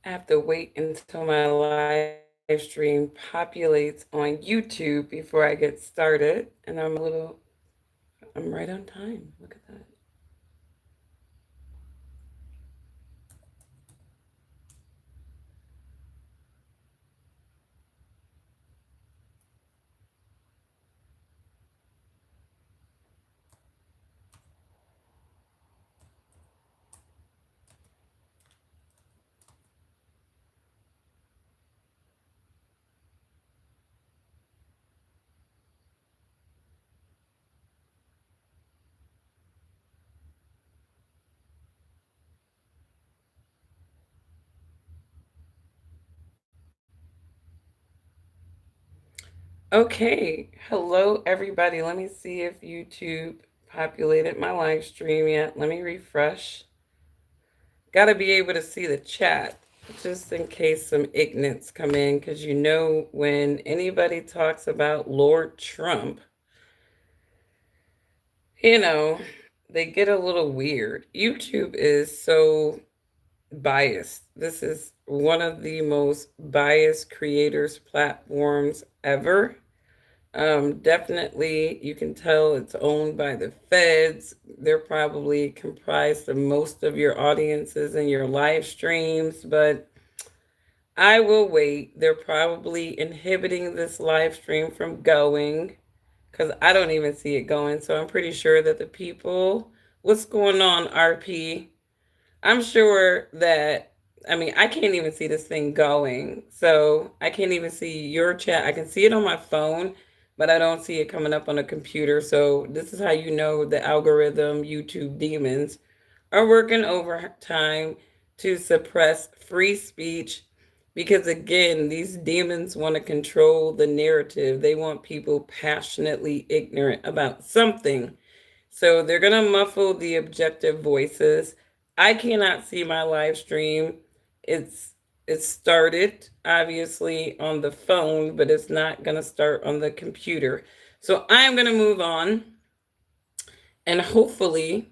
I have to wait until my live stream populates on YouTube before I get started. And I'm right on time. Look at that. Okay. Hello, everybody. Let me see if YouTube populated my live stream yet. Let me refresh. Got to be able to see the chat just in case some ignorance come in, because when anybody talks about Lord Trump, you know, they get a little weird. YouTube is so biased. This is one of the most biased creators platforms ever. Definitely, you can tell it's owned by the feds. They're probably comprised of most of your audiences and your live streams, but I will wait. They're probably inhibiting this live stream from going because I don't even see it going. So I'm pretty sure that the people, what's going on, RP? I'm sure that, I mean, I can't even see this thing going. So I can't even see your chat. I can see it on my phone, but I don't see it coming up on a computer. So this is how you know the algorithm, YouTube demons are working overtime to suppress free speech because, again, these demons want to control the narrative. They want people passionately ignorant about something, so they're going to muffle the objective voices. I cannot see my live stream. It's it started obviously on the phone, but it's not going to start on the computer. So I'm going to move on, and hopefully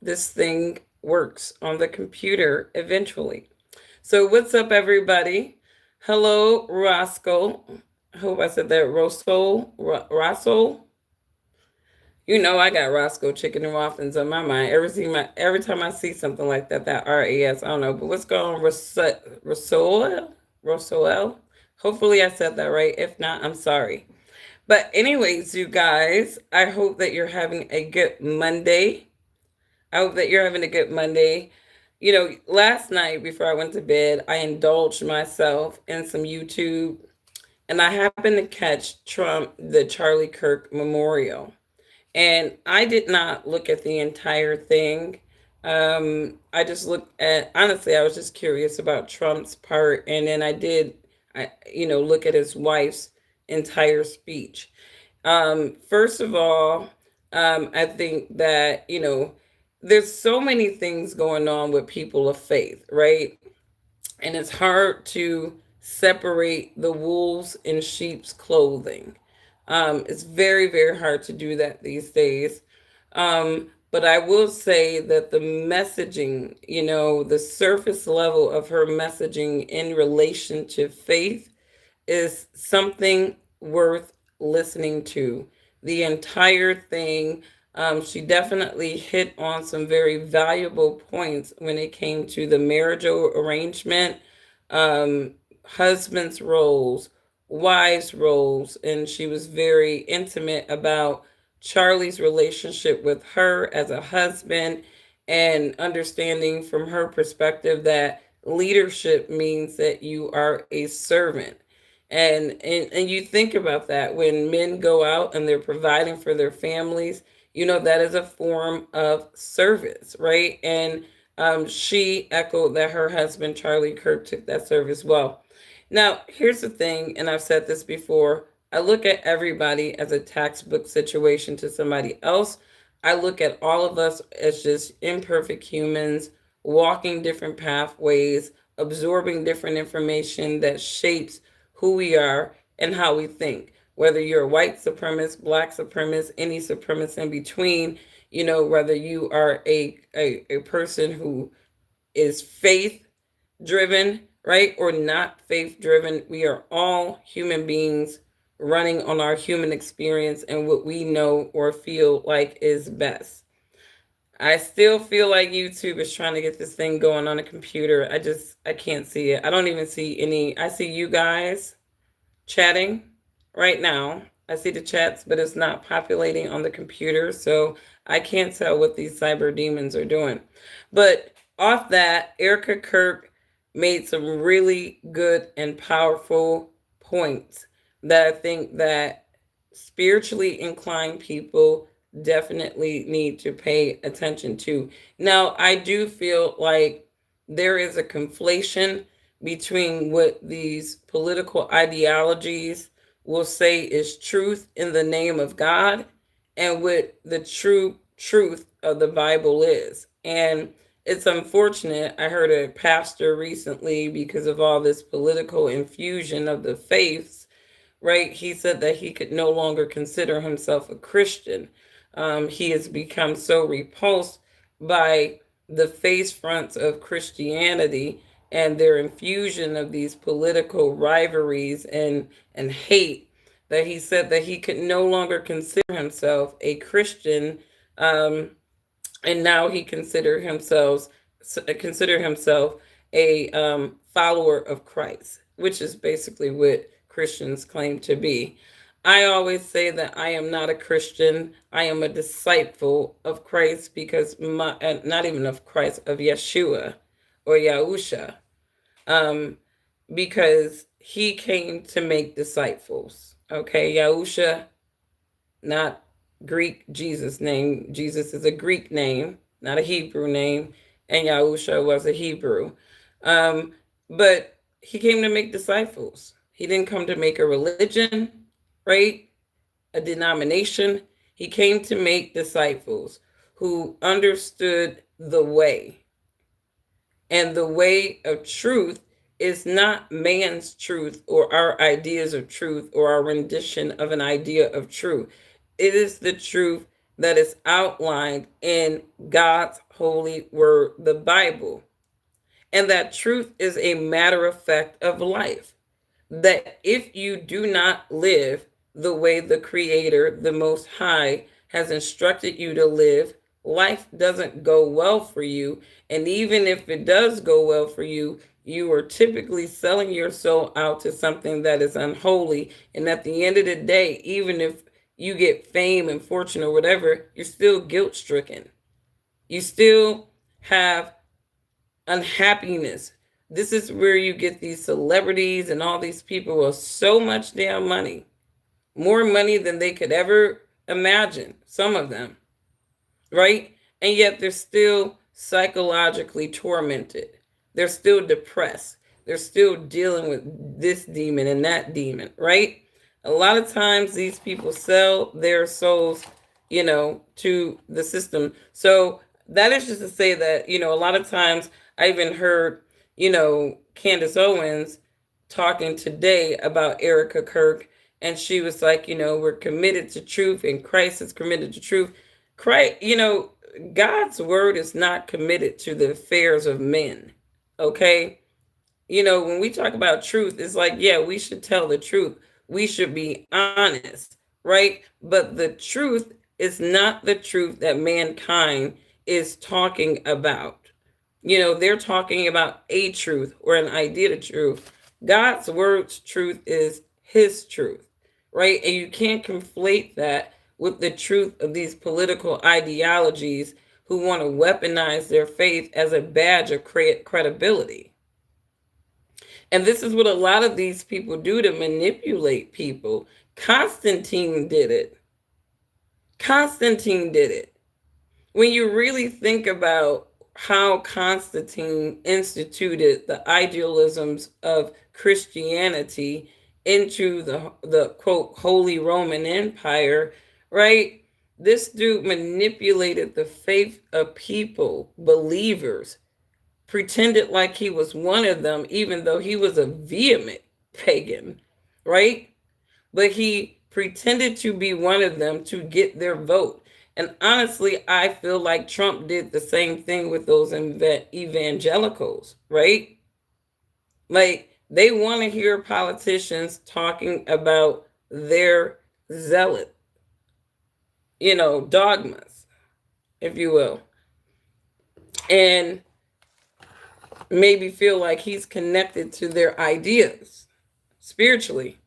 this thing works on the computer eventually. So what's up, everybody? Hello, Roscoe. I hope I said that. Roscoe. I got Roscoe chicken and waffles on my mind. Every time I see something like that, that RAS, I don't know. But what's going on, Rosoel? Hopefully I said that right. If not, I'm sorry. But anyways, you guys, I hope that you're having a good Monday. I hope that you're having a good Monday. Last night before I went to bed, I indulged myself in some YouTube, and I happened to catch the Charlie Kirk memorial. And I did not look at the entire thing. I just looked at, honestly, I was just curious about Trump's part. And then look at his wife's entire speech. First of all, I think that, there's so many things going on with people of faith, right? And it's hard to separate the wolves in sheep's clothing. It's very, very hard to do that these days. But I will say that the messaging, the surface level of her messaging in relation to faith is something worth listening to. The entire thing, she definitely hit on some very valuable points when it came to the marital arrangement, um, husbands' roles, wives' roles, and she was very intimate about Charlie's relationship with her as a husband, and understanding from her perspective that leadership means that you are a servant. And you think about that when men go out and they're providing for their families, that is a form of service, right? And she echoed that her husband Charlie Kirk took that service well. Now here's the thing, and I've said this before, I look at everybody as a textbook situation to somebody else. I look at all of us as just imperfect humans walking different pathways, absorbing different information that shapes who we are and how we think. Whether you're a white supremacist, black supremacist, any supremacist in between, whether you are a person who is faith driven, right? Or not faith driven. We are all human beings running on our human experience and what we know or feel like is best. I still feel like YouTube is trying to get this thing going on a computer. I can't see it. I don't even see any. I see you guys chatting right now. I see the chats, but it's not populating on the computer, so I can't tell what these cyber demons are doing. But off that, Erica Kirk made some really good and powerful points that I think that spiritually inclined people definitely need to pay attention to. Now, I do feel like there is a conflation between what these political ideologies will say is truth in the name of God and what the true truth of the Bible is. And it's unfortunate. I heard a pastor recently, because of all this political infusion of the faiths, right? He said that he could no longer consider himself a Christian. He has become so repulsed by the face fronts of Christianity and their infusion of these political rivalries and hate, that he said that he could no longer consider himself a Christian, um, and now he consider himself a follower of Christ, which is basically what Christians claim to be. I always say that I am not a Christian. I am a disciple of Christ, because not even of Christ, of Yeshua or Yahusha, um, because he came to make disciples. Okay, Yahusha, not Greek Jesus name. Jesus is a Greek name, not a Hebrew name, and Yahusha was a Hebrew. Um, but he came to make disciples. He didn't come to make a religion, right? A denomination. He came to make disciples who understood the way. And the way of truth is not man's truth or our ideas of truth or our rendition of an idea of truth. It is the truth that is outlined in God's holy word, the Bible. And that truth is a matter of fact of life. That if you do not live the way the Creator, the Most High, has instructed you to live, life doesn't go well for you. And even if it does go well for you, you are typically selling your soul out to something that is unholy. And at the end of the day, even if you get fame and fortune or whatever, you're still guilt stricken. You still have unhappiness. This is where you get these celebrities and all these people with so much damn money, more money than they could ever imagine, some of them, right? And yet they're still psychologically tormented. They're still depressed. They're still dealing with this demon and that demon, right? A lot of times these people sell their souls, to the system. So that is just to say that, a lot of times I even heard, Candace Owens talking today about Erica Kirk, and she was like, we're committed to truth, and Christ is committed to truth. Christ, God's word is not committed to the affairs of men. Okay? When we talk about truth, it's like, yeah, we should tell the truth. We should be honest, right? But the truth is not the truth that mankind is talking about. They're talking about a truth or an idea of truth. God's word's truth is his truth, right? And you can't conflate that with the truth of these political ideologies who want to weaponize their faith as a badge of credibility. And this is what a lot of these people do to manipulate people. Constantine did it. Constantine did it. When you really think about how Constantine instituted the idealisms of Christianity into the quote Holy Roman Empire, right? This dude manipulated the faith of people, believers, pretended like he was one of them, even though he was a vehement pagan, right? But he pretended to be one of them to get their vote. And honestly, I feel like Trump did the same thing with those evangelicals, right? Like, they want to hear politicians talking about their zealot, dogmas, if you will, and maybe feel like he's connected to their ideas spiritually.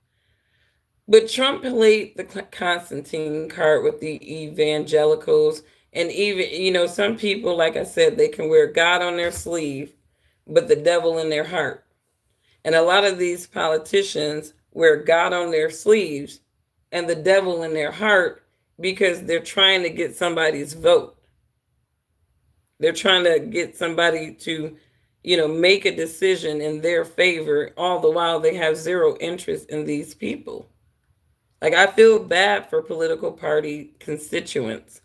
But Trump played the Constantine card with the evangelicals. And even, some people, like I said, they can wear God on their sleeve, but the devil in their heart. And a lot of these politicians wear God on their sleeves and the devil in their heart because they're trying to get somebody's vote. They're trying to get somebody to, make a decision in their favor, all the while they have zero interest in these people. Like, I feel bad for political party constituents.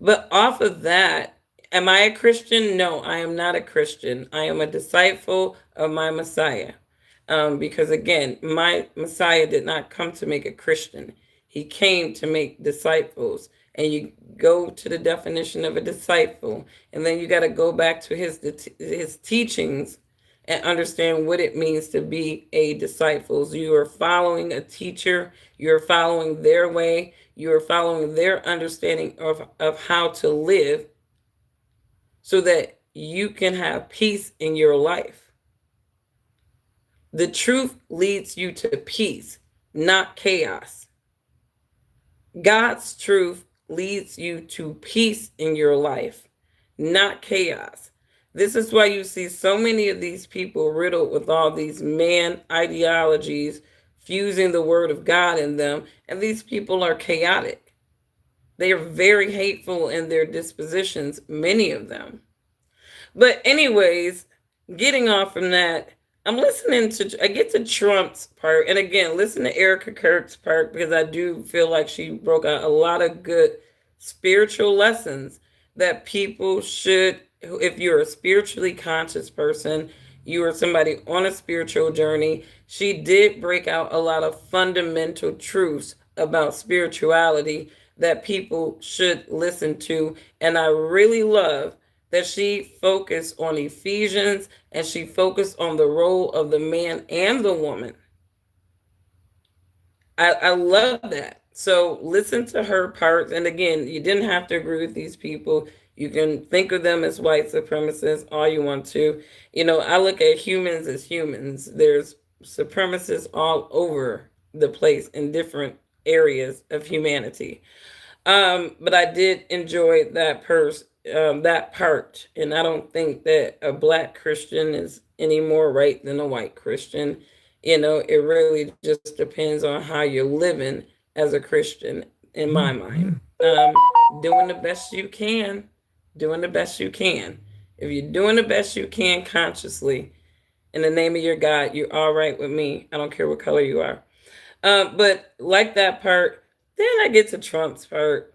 But off of that, am I a Christian? No, I am not a Christian. I am a disciple of my Messiah. Because again, my Messiah did not come to make a Christian, he came to make disciples. And you go to the definition of a disciple, and then you got to go back to his teachings and understand what it means to be a disciple. You are following a teacher, you're following their way, you're following their understanding of how to live so that you can have peace in your life. The truth leads you to peace, not chaos. God's truth leads you to peace in your life, not chaos. This is why you see so many of these people riddled with all these man ideologies, fusing the word of God in them, and these people are chaotic. They are very hateful in their dispositions, many of them. But anyways, getting off from that, I get to Trump's part, and again, listen to Erica Kirk's part because I do feel like she broke out a lot of good spiritual lessons that people should, if you're a spiritually conscious person, you are somebody on a spiritual journey. She did break out a lot of fundamental truths about spirituality that people should listen to. And I really love that she focused on Ephesians and she focused on the role of the man and the woman. I love that. So listen to her parts. And again, you didn't have to agree with these people. You can think of them as white supremacists all you want to. I look at humans as humans. There's supremacists all over the place in different areas of humanity. But I did enjoy that part, and I don't think that a black Christian is any more right than a white Christian. It really just depends on how you're living as a Christian, in my mind. Doing the best you can, doing the best you can. If you're doing the best you can consciously, in the name of your God, you're all right with me. I don't care what color you are. But like that part, then I get to Trump's part.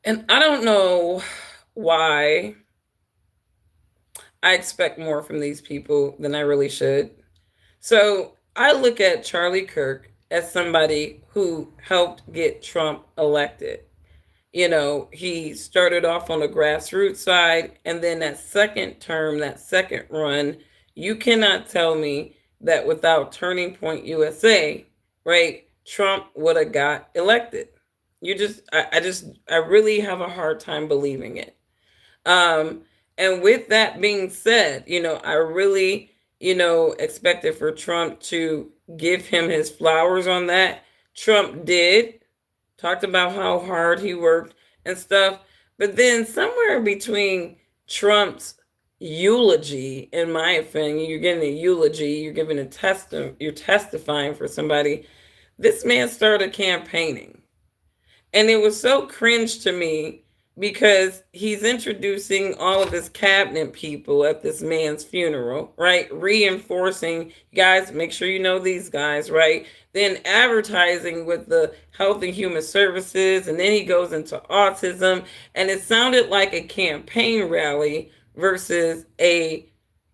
And I don't know why I expect more from these people than I really should. So I look at Charlie Kirk as somebody who helped get Trump elected. He started off on the grassroots side, and then that second term, that second run, you cannot tell me that without Turning Point USA, right, Trump would have got elected. I really have a hard time believing it. Um, and with that being said, I really, expected for Trump to give him his flowers on that. Trump did, talked about how hard he worked and stuff. But then somewhere between Trump's eulogy, in my opinion, you're getting a eulogy, you're giving you're testifying for somebody. This man started campaigning. And it was so cringe to me because he's introducing all of his cabinet people at this man's funeral, right? Reinforcing, guys, make sure you know these guys, right? Then advertising with the Health and Human Services, and then he goes into autism, and it sounded like a campaign rally versus a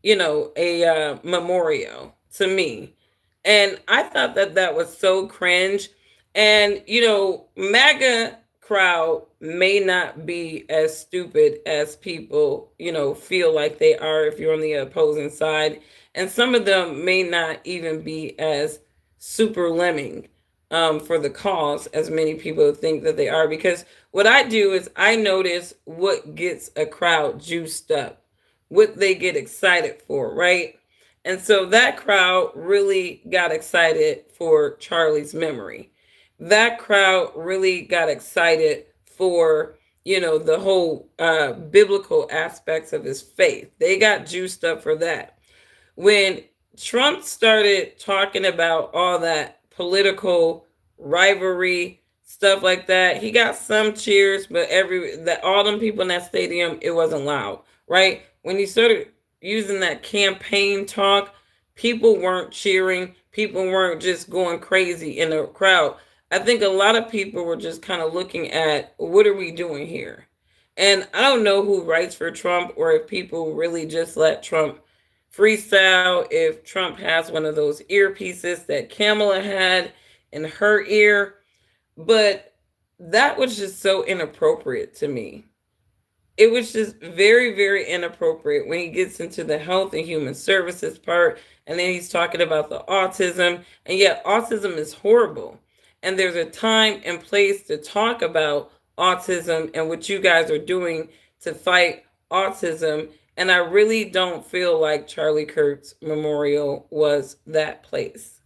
memorial to me. And I thought that that was so cringe. And, MAGA crowd may not be as stupid as people, feel like they are if you're on the opposing side. And some of them may not even be as super lemming for the cause as many people think that they are. Because what I do is I notice what gets a crowd juiced up, what they get excited for, right? And so that crowd really got excited for Charlie's memory. That crowd really got excited for, the whole biblical aspects of his faith. They got juiced up for that. When Trump started talking about all that political rivalry stuff like that, he got some cheers, but all them people in that stadium, it wasn't loud, right? When he started using that campaign talk, people weren't cheering, people weren't just going crazy in the crowd. I think a lot of people were just kind of looking at, what are we doing here? And I don't know who writes for Trump, or if people really just let Trump freestyle, if Trump has one of those earpieces that Kamala had in her ear. But that was just so inappropriate to me. It was just very, very inappropriate when he gets into the health and human services part, and then he's talking about the autism. And yet autism is horrible, and there's a time and place to talk about autism and what you guys are doing to fight autism. And I really don't feel like Charlie Kirk's memorial was that place.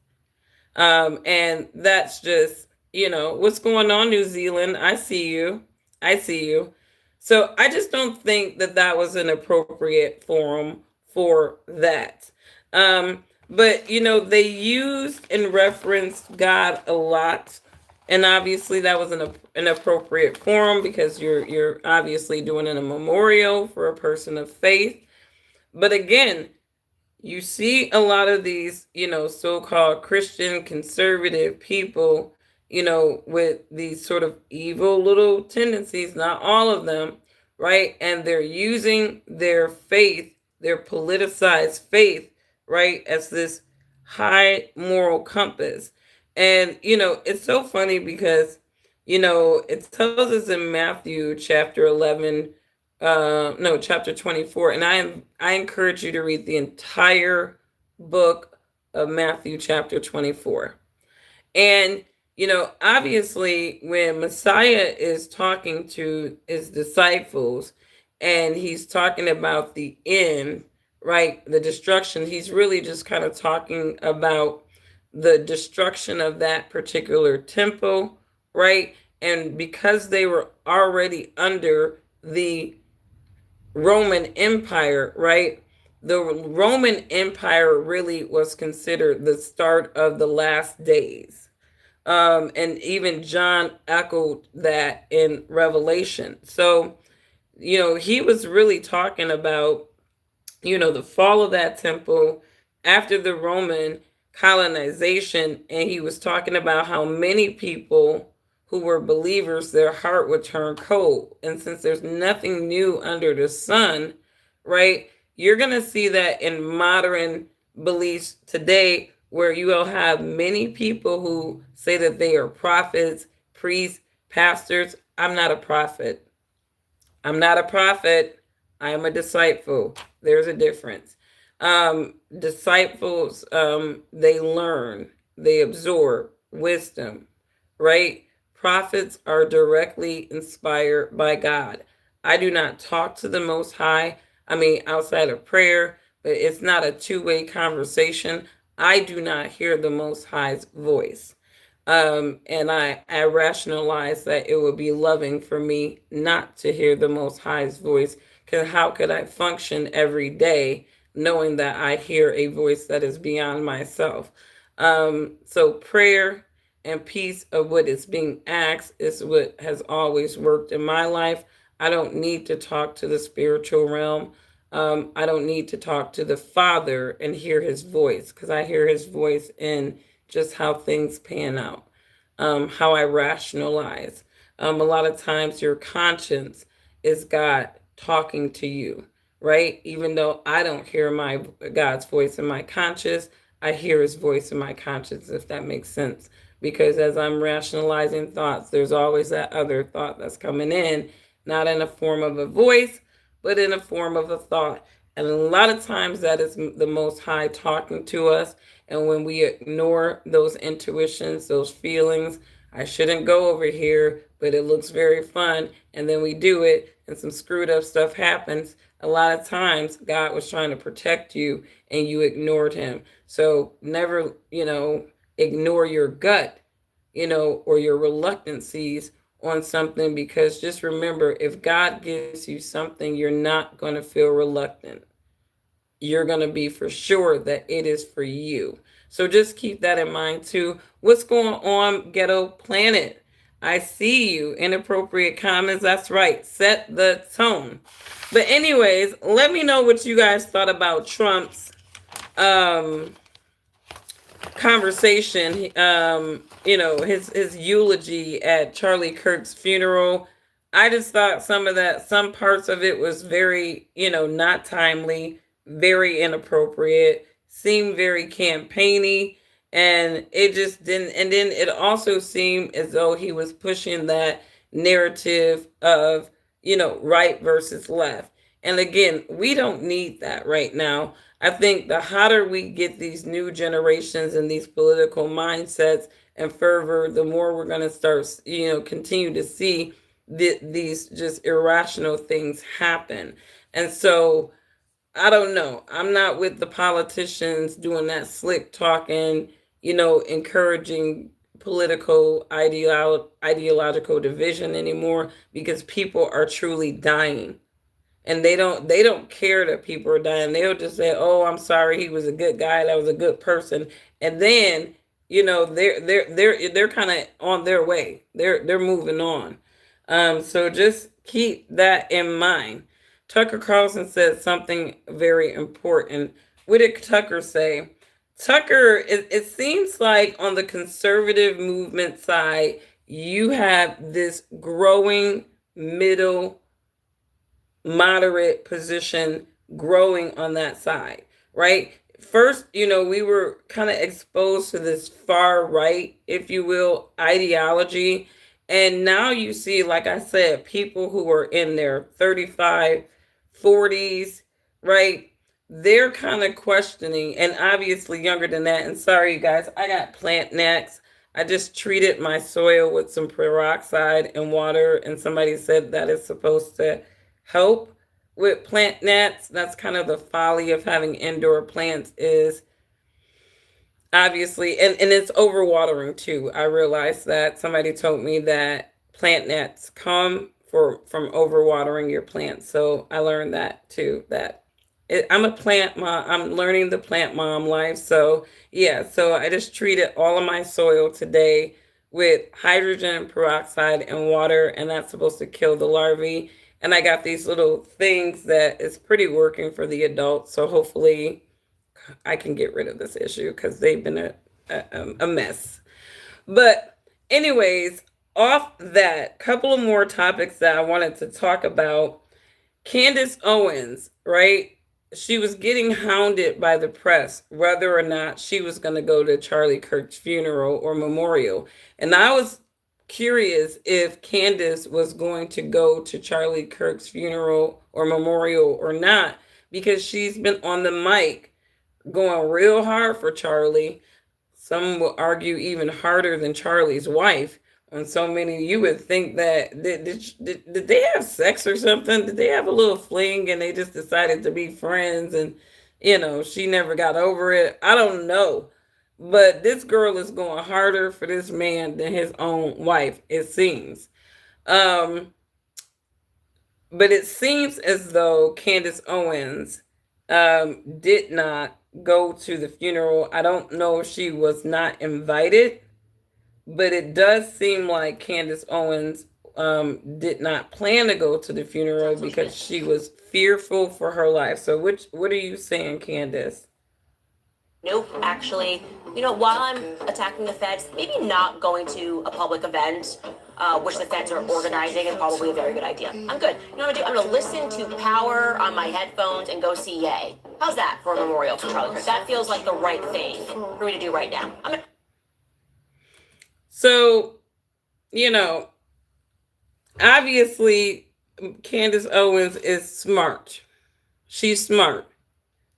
And that's just, what's going on, New Zealand. I see you. I see you. So I just don't think that that was an appropriate forum for that. But they used and referenced God a lot, and obviously that was an appropriate forum because you're obviously doing a memorial for a person of faith. But again, you see a lot of these, so-called Christian conservative people, with these sort of evil little tendencies, not all of them, right? And they're using their faith, their politicized faith, right, as this high moral compass. And, it's so funny because, it tells us in Matthew chapter 11, no, chapter 24. And I encourage you to read the entire book of Matthew chapter 24. And, obviously, when Messiah is talking to his disciples and he's talking about the end, right, the destruction, he's really just kind of talking about the destruction of that particular temple, right? And because they were already under the Roman Empire, right? The Roman Empire really was considered the start of the last days. And even John echoed that in Revelation. So, he was really talking about, the fall of that temple after the Roman colonization. And he was talking about how many people who were believers, their heart would turn cold. And since there's nothing new under the sun, right, you're going to see that in modern beliefs today, where you will have many people who say that they are prophets, priests, pastors. I'm not a prophet. I'm not a prophet. I am a disciple. There's a difference. Disciples, they learn, they absorb wisdom, right? Prophets are directly inspired by God. I do not talk to the Most High. I mean, outside of prayer, but it's not a two-way conversation. I do not hear the Most High's voice. And I rationalize that it would be loving for me not to hear the Most High's voice, because how could I function every day knowing that I hear a voice that is beyond myself? So prayer and peace of what is being asked is what has always worked in my life. I don't need to talk to the spiritual realm. I don't need to talk to the Father and hear his voice, because I hear his voice in just how things pan out, how I rationalize. A lot of times your conscience is God talking to you, right? Even though I don't hear God's voice in my conscience, I hear his voice in my conscience, if that makes sense. because as I'm rationalizing thoughts, there's always that other thought that's coming in, not in a form of a voice, but in a form of a thought. And a lot of times that is the Most High talking to us. And when we ignore those intuitions, those feelings, I shouldn't go over here, but it looks very fun. And then we do it, and some screwed up stuff happens. A lot of times, God was trying to protect you, and you ignored Him. So never, ignore your gut, or your reluctancies on something, because just remember, if God gives you something, you're not going to feel reluctant. You're going to be for sure that it is for you. So just keep that in mind too. What's going on, Ghetto Planet? I see you. Inappropriate comments. That's right. Set the tone. But anyways, let me know what you guys thought about Trump's conversation, his eulogy at Charlie Kirk's funeral. I just thought some parts of it was very, not timely, very inappropriate, seemed very campaigny, and it just didn't. And then it also seemed as though he was pushing that narrative of, right versus left. And again, we don't need that right now. I think the hotter we get these new generations and these political mindsets and fervor, the more we're going to start, continue to see these just irrational things happen. And so I don't know. I'm not with the politicians doing that slick talking, encouraging political ideological division anymore, because people are truly dying, and they don't care that people are dying. They'll just say, "Oh, I'm sorry, he was a good guy. That was a good person," and then they're kind of on their way. They're moving on. So just keep that in mind. Tucker Carlson said something very important. What did Tucker say? Tucker, it seems like on the conservative movement side, you have this growing middle moderate position growing on that side, right? First, we were kind of exposed to this far right, if you will, ideology. And now you see, like I said, people who are in their 35, 40s, right? They're kind of questioning, and obviously younger than that. And sorry, you guys, I got plant necks. I just treated my soil with some peroxide and water, and somebody said that is supposed to help with plant nets. That's kind of the folly of having indoor plants, is obviously, and it's overwatering too. I realized that somebody told me that plant nets come from overwatering your plants. So I learned that too, that I'm a plant mom. I'm learning the plant mom life. So yeah, so I just treated all of my soil today with hydrogen peroxide and water, and that's supposed to kill the larvae. And I got these little things that is pretty working for the adults. So hopefully I can get rid of this issue, because they've been a mess. But anyways, off that, couple of more topics that I wanted to talk about. Candace Owens, right? She was getting hounded by the press whether or not she was going to go to Charlie Kirk's funeral or memorial. And I was curious if Candace was going to go to Charlie Kirk's funeral or memorial or not, because she's been on the mic going real hard for Charlie. Some will argue even harder than Charlie's wife. On so many, you would think that did they have sex or something? Did they have a little fling and they just decided to be friends, and she never got over it? I don't know. But this girl is going harder for this man than his own wife, it seems. Um, but it seems as though Candace Owens did not go to the funeral. I don't know if she was not invited, but it does seem like Candace Owens did not plan to go to the funeral because she was fearful for her life. So what are you saying, Candace? Nope, actually, while I'm attacking the feds, maybe not going to a public event, which the feds are organizing, is probably a very good idea. I'm good. You know what I'm gonna do? I'm gonna listen to Power on my headphones and go see Ye. How's that for a memorial for Charlie Kirk? That feels like the right thing for me to do right now. So, you know, obviously, Candace Owens is smart. She's smart.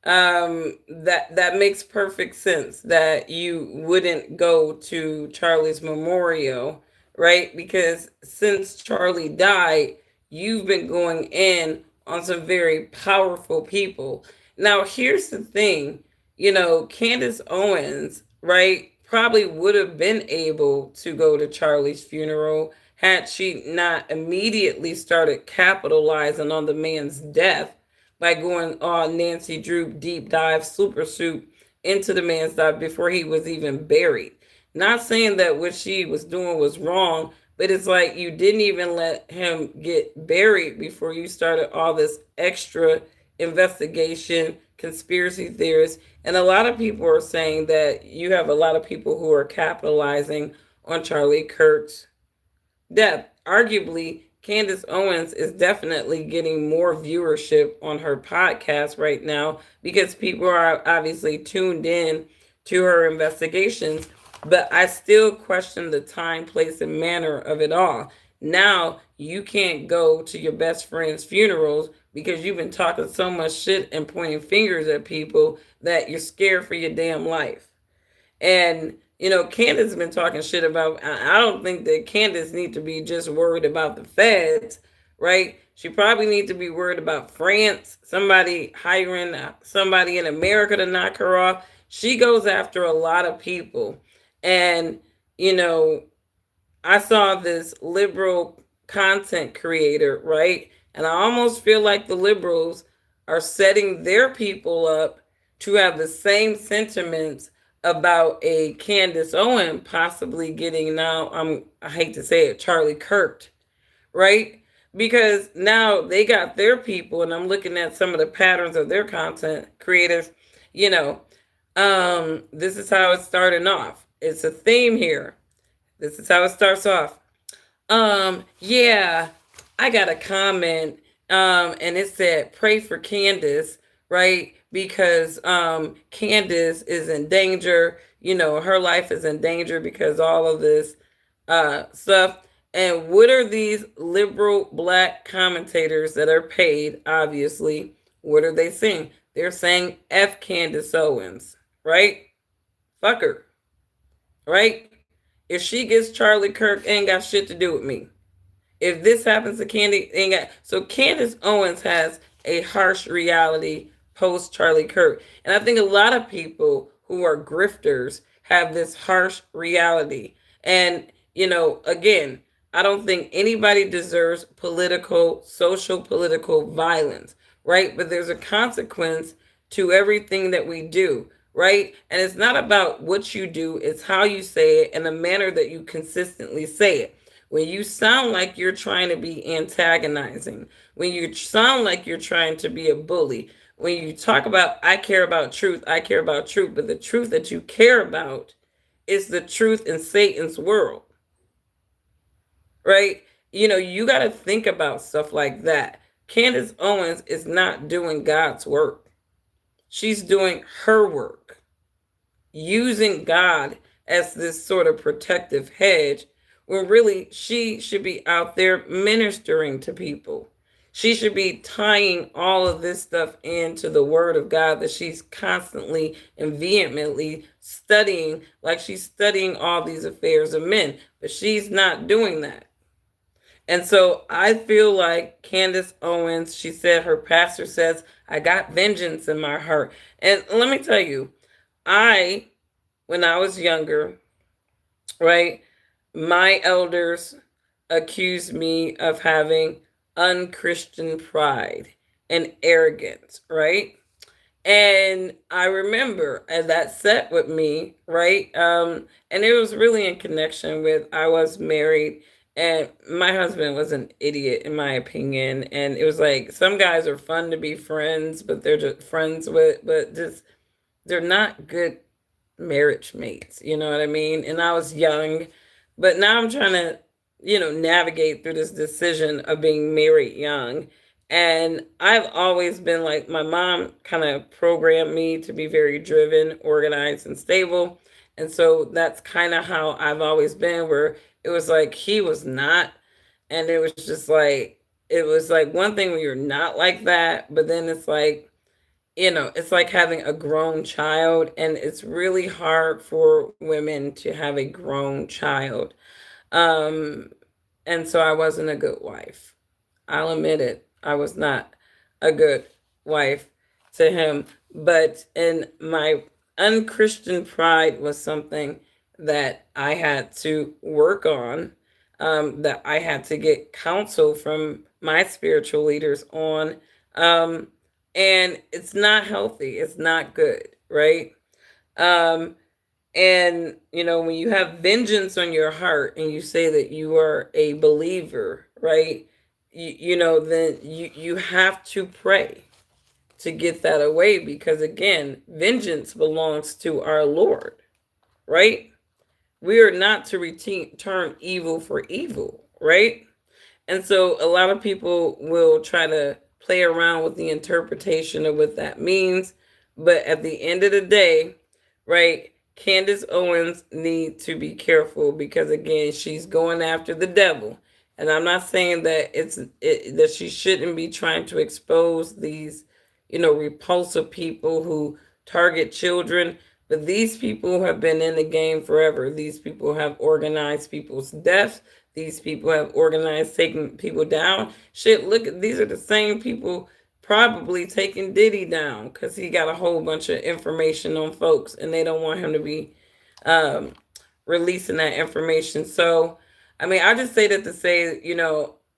That makes perfect sense that you wouldn't go to Charlie's memorial, right? Because since Charlie died, you've been going in on some very powerful people. Now, here's the thing, Candace Owens, right, probably would have been able to go to Charlie's funeral had she not immediately started capitalizing on the man's death by going on Nancy Drew deep dive super soup into the man's life before he was even buried. Not saying that what she was doing was wrong, but it's like you didn't even let him get buried before you started all this extra investigation, conspiracy theorists. And a lot of people are saying that you have a lot of people who are capitalizing on Charlie Kirk's death. Arguably, Candace Owens is definitely getting more viewership on her podcast right now because people are obviously tuned in to her investigations. But I still question the time, place, and manner of it all. Now you can't go to your best friend's funerals because you've been talking so much shit and pointing fingers at people that you're scared for your damn life. And Candace has been talking shit about. I don't think that Candace need to be just worried about the feds, right? She probably need to be worried about France, somebody hiring somebody in America to knock her off. She goes after a lot of people, and you know I saw this liberal content creator, right? And I almost feel like the liberals are setting their people up to have the same sentiments about a Candace Owen possibly getting now, I hate to say it, Charlie Kirk, right? Because now they got their people, and I'm looking at some of the patterns of their content creators, you know, this is how it's starting off. It's a theme here. This is how it starts off. Yeah, I got a comment, and it said, pray for Candace, right? Because Candace is in danger. Her life is in danger because all of this stuff. And what are these liberal black commentators that are paid, obviously? What are they saying? They're saying F Candace Owens, right? Fuck her, right? If she gets Charlie Kirk, ain't got shit to do with me. If this happens to Candy, ain't got. So Candace Owens has a harsh reality post Charlie Kirk, and I think a lot of people who are grifters have this harsh reality. And again, I don't think anybody deserves political, social, political violence, right? But there's a consequence to everything that we do, right? And it's not about what you do, it's how you say it and the manner that you consistently say it. When you sound like you're trying to be antagonizing, when you sound like you're trying to be a bully, when you talk about, I care about truth, I care about truth, but the truth that you care about is the truth in Satan's world, right? You got to think about stuff like that. Candace Owens is not doing God's work, she's doing her work, using God as this sort of protective hedge when really she should be out there ministering to people. She should be tying all of this stuff into the word of God that she's constantly and vehemently studying, like she's studying all these affairs of men. But she's not doing that. And so I feel like Candace Owens, she said her pastor says, I got vengeance in my heart. And let me tell you, I when I was younger, right, my elders accused me of having unchristian pride and arrogance, right? And I remember, and that set with me, right? And it was really in connection with I was married and my husband was an idiot in my opinion. And it was like some guys are fun to be friends, but they're just friends with, but just they're not good marriage mates, you know what I mean? And I was young, but now I'm trying to, navigate through this decision of being married young. And I've always been like, my mom kind of programmed me to be very driven, organized, and stable. And so that's kind of how I've always been, where it was like he was not. And it was just like, it was like one thing when you're not like that, but then it's like, it's like having a grown child, and it's really hard for women to have a grown child. Um, and so I wasn't a good wife. I'll admit it. I was not a good wife to him. But in my unchristian pride was something that I had to work on, that I had to get counsel from my spiritual leaders on. Um, and it's not healthy. It's not good, right? Um, and when you have vengeance on your heart and you say that you are a believer, right? Then you have to pray to get that away, because again, vengeance belongs to our Lord, right? We are not to return evil for evil, right? And so a lot of people will try to play around with the interpretation of what that means. But at the end of the day, right, Candace Owens needs to be careful, because again, she's going after the devil. And I'm not saying that that she shouldn't be trying to expose these, repulsive people who target children. But these people have been in the game forever. These people have organized people's deaths. These people have organized taking people down. Shit, look at, these are the same people probably taking Diddy down, because he got a whole bunch of information on folks, and they don't want him to be um, releasing that information. So, I mean, I just say that to say,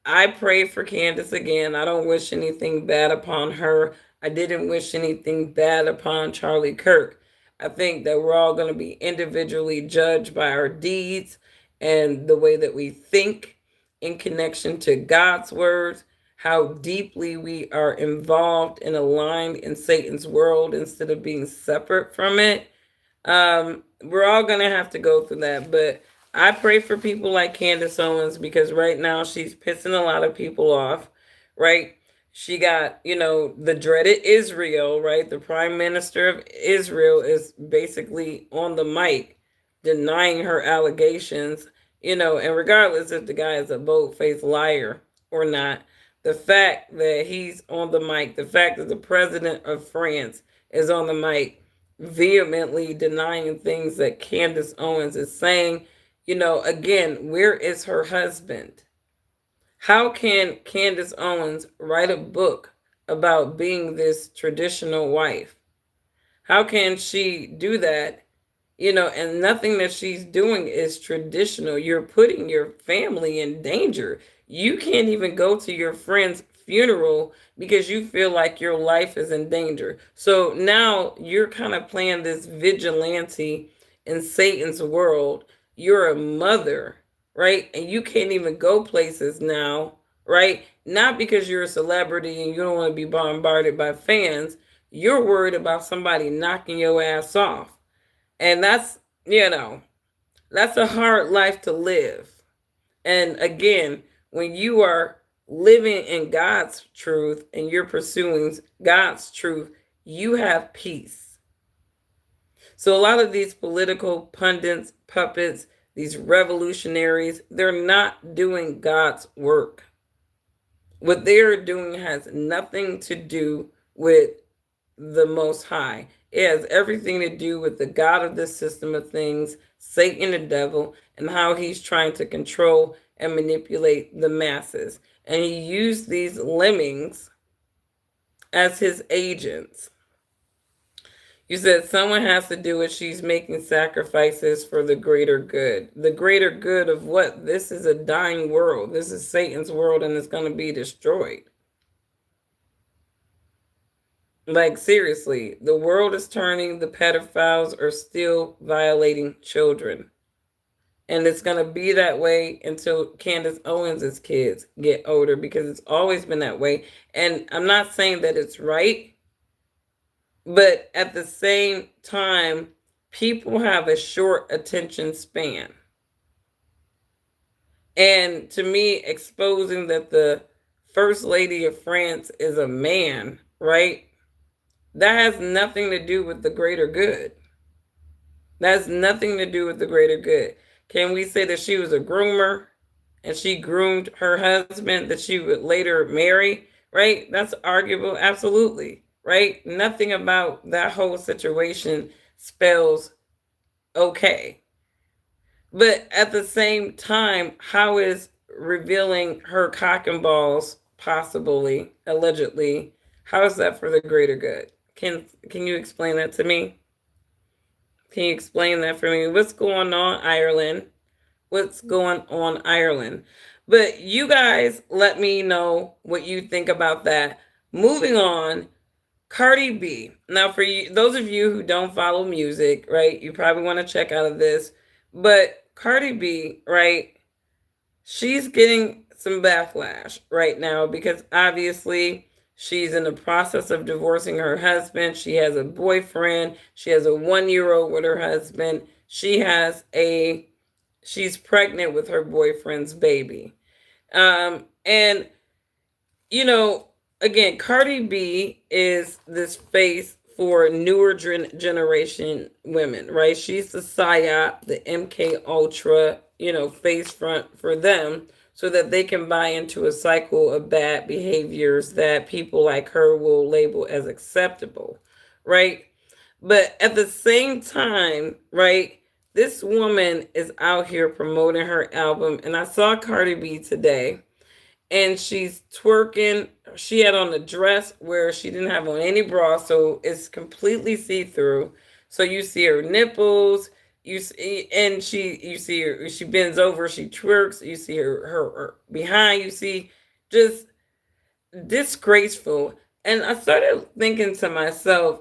I pray for Candace again. I don't wish anything bad upon her. I didn't wish anything bad upon Charlie Kirk. I think that we're all going to be individually judged by our deeds and the way that we think in connection to God's words, how deeply we are involved and aligned in Satan's world instead of being separate from it. We're all gonna have to go through that, but I pray for people like Candace Owens, because right now she's pissing a lot of people off, right? She got, the dreaded Israel, right? The prime minister of Israel is basically on the mic denying her allegations, and regardless if the guy is a bold-faced liar or not, the fact that he's on the mic, the fact that the president of France is on the mic vehemently denying things that Candace Owens is saying. Again, where is her husband? How can Candace Owens write a book about being this traditional wife? How can she do that? And nothing that she's doing is traditional. You're putting your family in danger. You can't even go to your friend's funeral because you feel like your life is in danger. So now you're kind of playing this vigilante in Satan's world. You're a mother, right? And you can't even go places now, right? Not because you're a celebrity and you don't want to be bombarded by fans. You're worried about somebody knocking your ass off. And that's a hard life to live. And again, when you are living in God's truth and you're pursuing God's truth, you have peace. So a lot of these political pundits, puppets, these revolutionaries, they're not doing God's work. What they're doing has nothing to do with the Most High. It has everything to do with the God of this system of things, Satan the devil, and how he's trying to control and manipulate the masses. And he used these lemmings as his agents. You said someone has to do it. She's making sacrifices for the greater good. The greater good of what? This is a dying world. This is Satan's world, and it's going to be destroyed. Like, seriously, the world is turning. The pedophiles are still violating children. And it's going to be that way until Candace Owens' kids get older, because it's always been that way. And I'm not saying that it's right, but at the same time, people have a short attention span. And to me, exposing that the First Lady of France is a man, right? That has nothing to do with the greater good. That's nothing to do with the greater good. Can we say that she was a groomer and she groomed her husband that she would later marry? Right? That's arguable. Absolutely. Right? Nothing about that whole situation spells okay. But at the same time, how is revealing her cock and balls, possibly, allegedly, how is that for the greater good? Can you explain that to me? Can you explain that for me? What's going on, Ireland? What's going on, Ireland? But you guys let me know what you think about that. Moving on, Cardi B. Now, for you, those of you who don't follow music, right, you probably want to check out of this. But Cardi B, right, she's getting some backlash right now because obviously she's in the process of divorcing her husband. She has a boyfriend. She has a 1 year old with her husband. She's pregnant with her boyfriend's baby. And you know, again, Cardi B is this face for newer generation women, right? She's the psyop, the MK Ultra, face front for them, so that they can buy into a cycle of bad behaviors that people like her will label as acceptable, right? But at the same time, right, this woman is out here promoting her album, and I saw Cardi B today and she's twerking. She had on a dress where she didn't have on any bra, so it's completely see through. So you see her nipples. You see her. She bends over. She twerks. You see her behind. You see just disgraceful. And I started thinking to myself,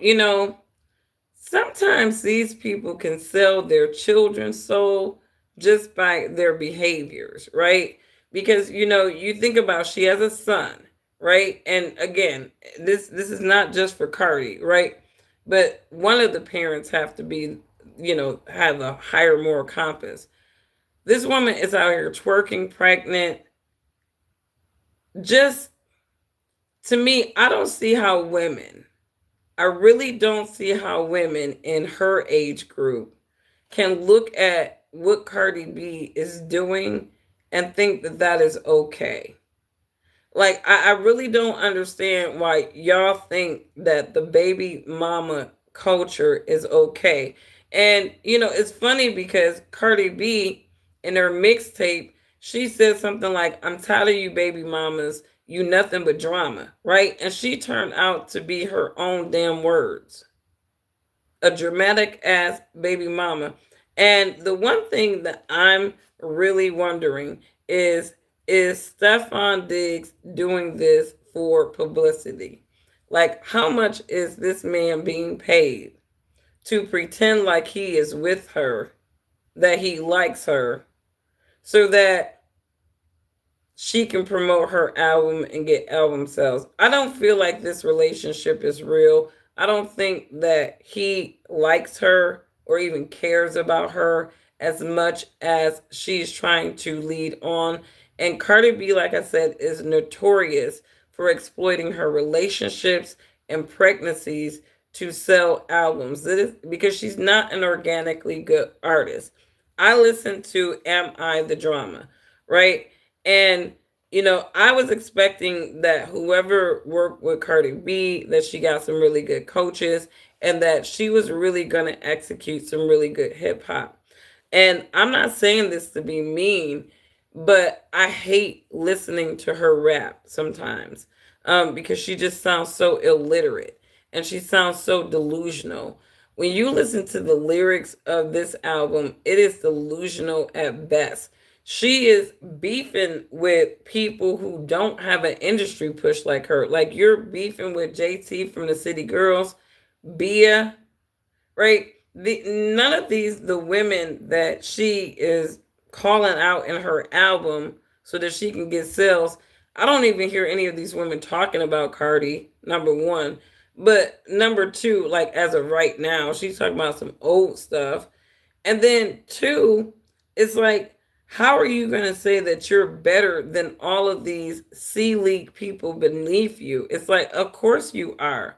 sometimes these people can sell their children's soul just by their behaviors, right? Because you think about she has a son, right? And again, this is not just for Cardi, right? But one of the parents have to be, have a higher moral compass. This woman is out here twerking, pregnant. Just to me, I don't see how women I really don't see how women in her age group can look at what Cardi B is doing and think that that is okay. Like, I really don't understand why y'all think that the baby mama culture is okay. And, it's funny because Cardi B, in her mixtape, she said something like, I'm tired of you baby mamas, you nothing but drama, right? And she turned out to be her own damn words, a dramatic ass baby mama. And the one thing that I'm really wondering is Stefan Diggs doing this for publicity? Like, how much is this man being paid to pretend like he is with her, that he likes her, so that she can promote her album and get album sales? I don't feel like this relationship is real. I don't think that he likes her or even cares about her as much as she's trying to lead on. And Cardi B, like I said, is notorious for exploiting her relationships and pregnancies to sell albums. That is because she's not an organically good artist. I listened to Am I the Drama, right? And I was expecting that whoever worked with Cardi B, that she got some really good coaches and that she was really going to execute some really good hip hop. And I'm not saying this to be mean, but I hate listening to her rap sometimes, because she just sounds so illiterate and she sounds so delusional. When you listen to the lyrics of this album, it is delusional at best. She is beefing with people who don't have an industry push like her. Like, you're beefing with JT from the City Girls, Bia, right? None of these, the women that she is calling out in her album so that she can get sales. I don't even hear any of these women talking about Cardi, number one. But number two, like, as of right now, she's talking about some old stuff. And then two, it's like, how are you going to say that you're better than all of these C League people beneath you? It's like, of course you are.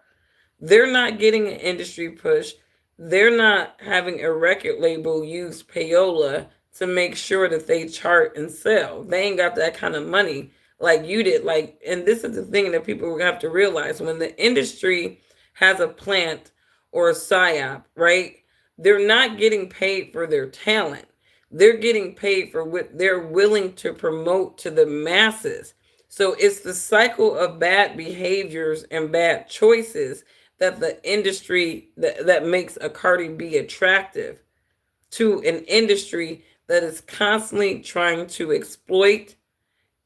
They're not getting an industry push. they're not having a record label use payola to make sure that they chart and sell. They ain't got that kind of money like you did. Like, and this is the thing that people have to realize: when the industry has a plant or a psyop, right? They're not getting paid for their talent. They're getting paid for what they're willing to promote to the masses. So it's the cycle of bad behaviors and bad choices that the industry that makes a Cardi B attractive to an industry that is constantly trying to exploit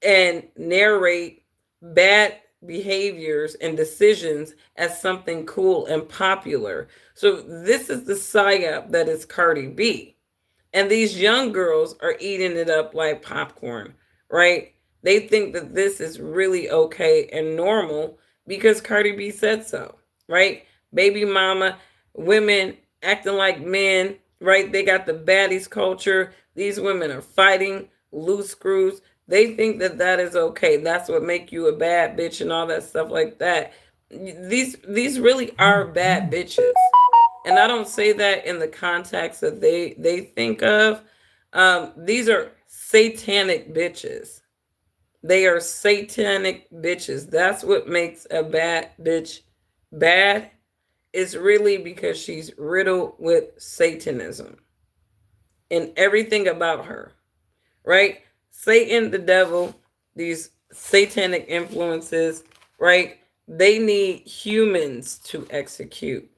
and narrate bad behaviors and decisions as something cool and popular. So this is the psyop that is Cardi B. And these young girls are eating it up like popcorn, right? They think that this is really okay and normal because Cardi B said so, right? Baby mama, women acting like men, right? They got the baddies culture. These women are fighting loose screws. They think that that is okay. That's what make you a bad bitch and all that stuff like that. These really are bad bitches, and I don't say that in the context that they think of. These are satanic bitches. They are satanic bitches. That's what makes a bad bitch bad. It's really because she's riddled with Satanism in everything about her, right? Satan, the devil, these satanic influences, right? They need humans to execute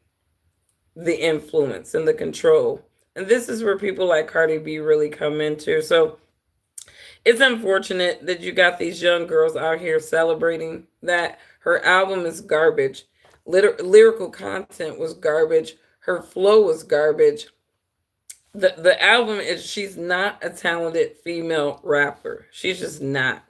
the influence and the control. And this is where people like Cardi B really come into. So it's unfortunate that you got these young girls out here celebrating that. Her album is garbage. Lyrical content was garbage. Her flow was garbage. The album is, she's not a talented female rapper. She's just not.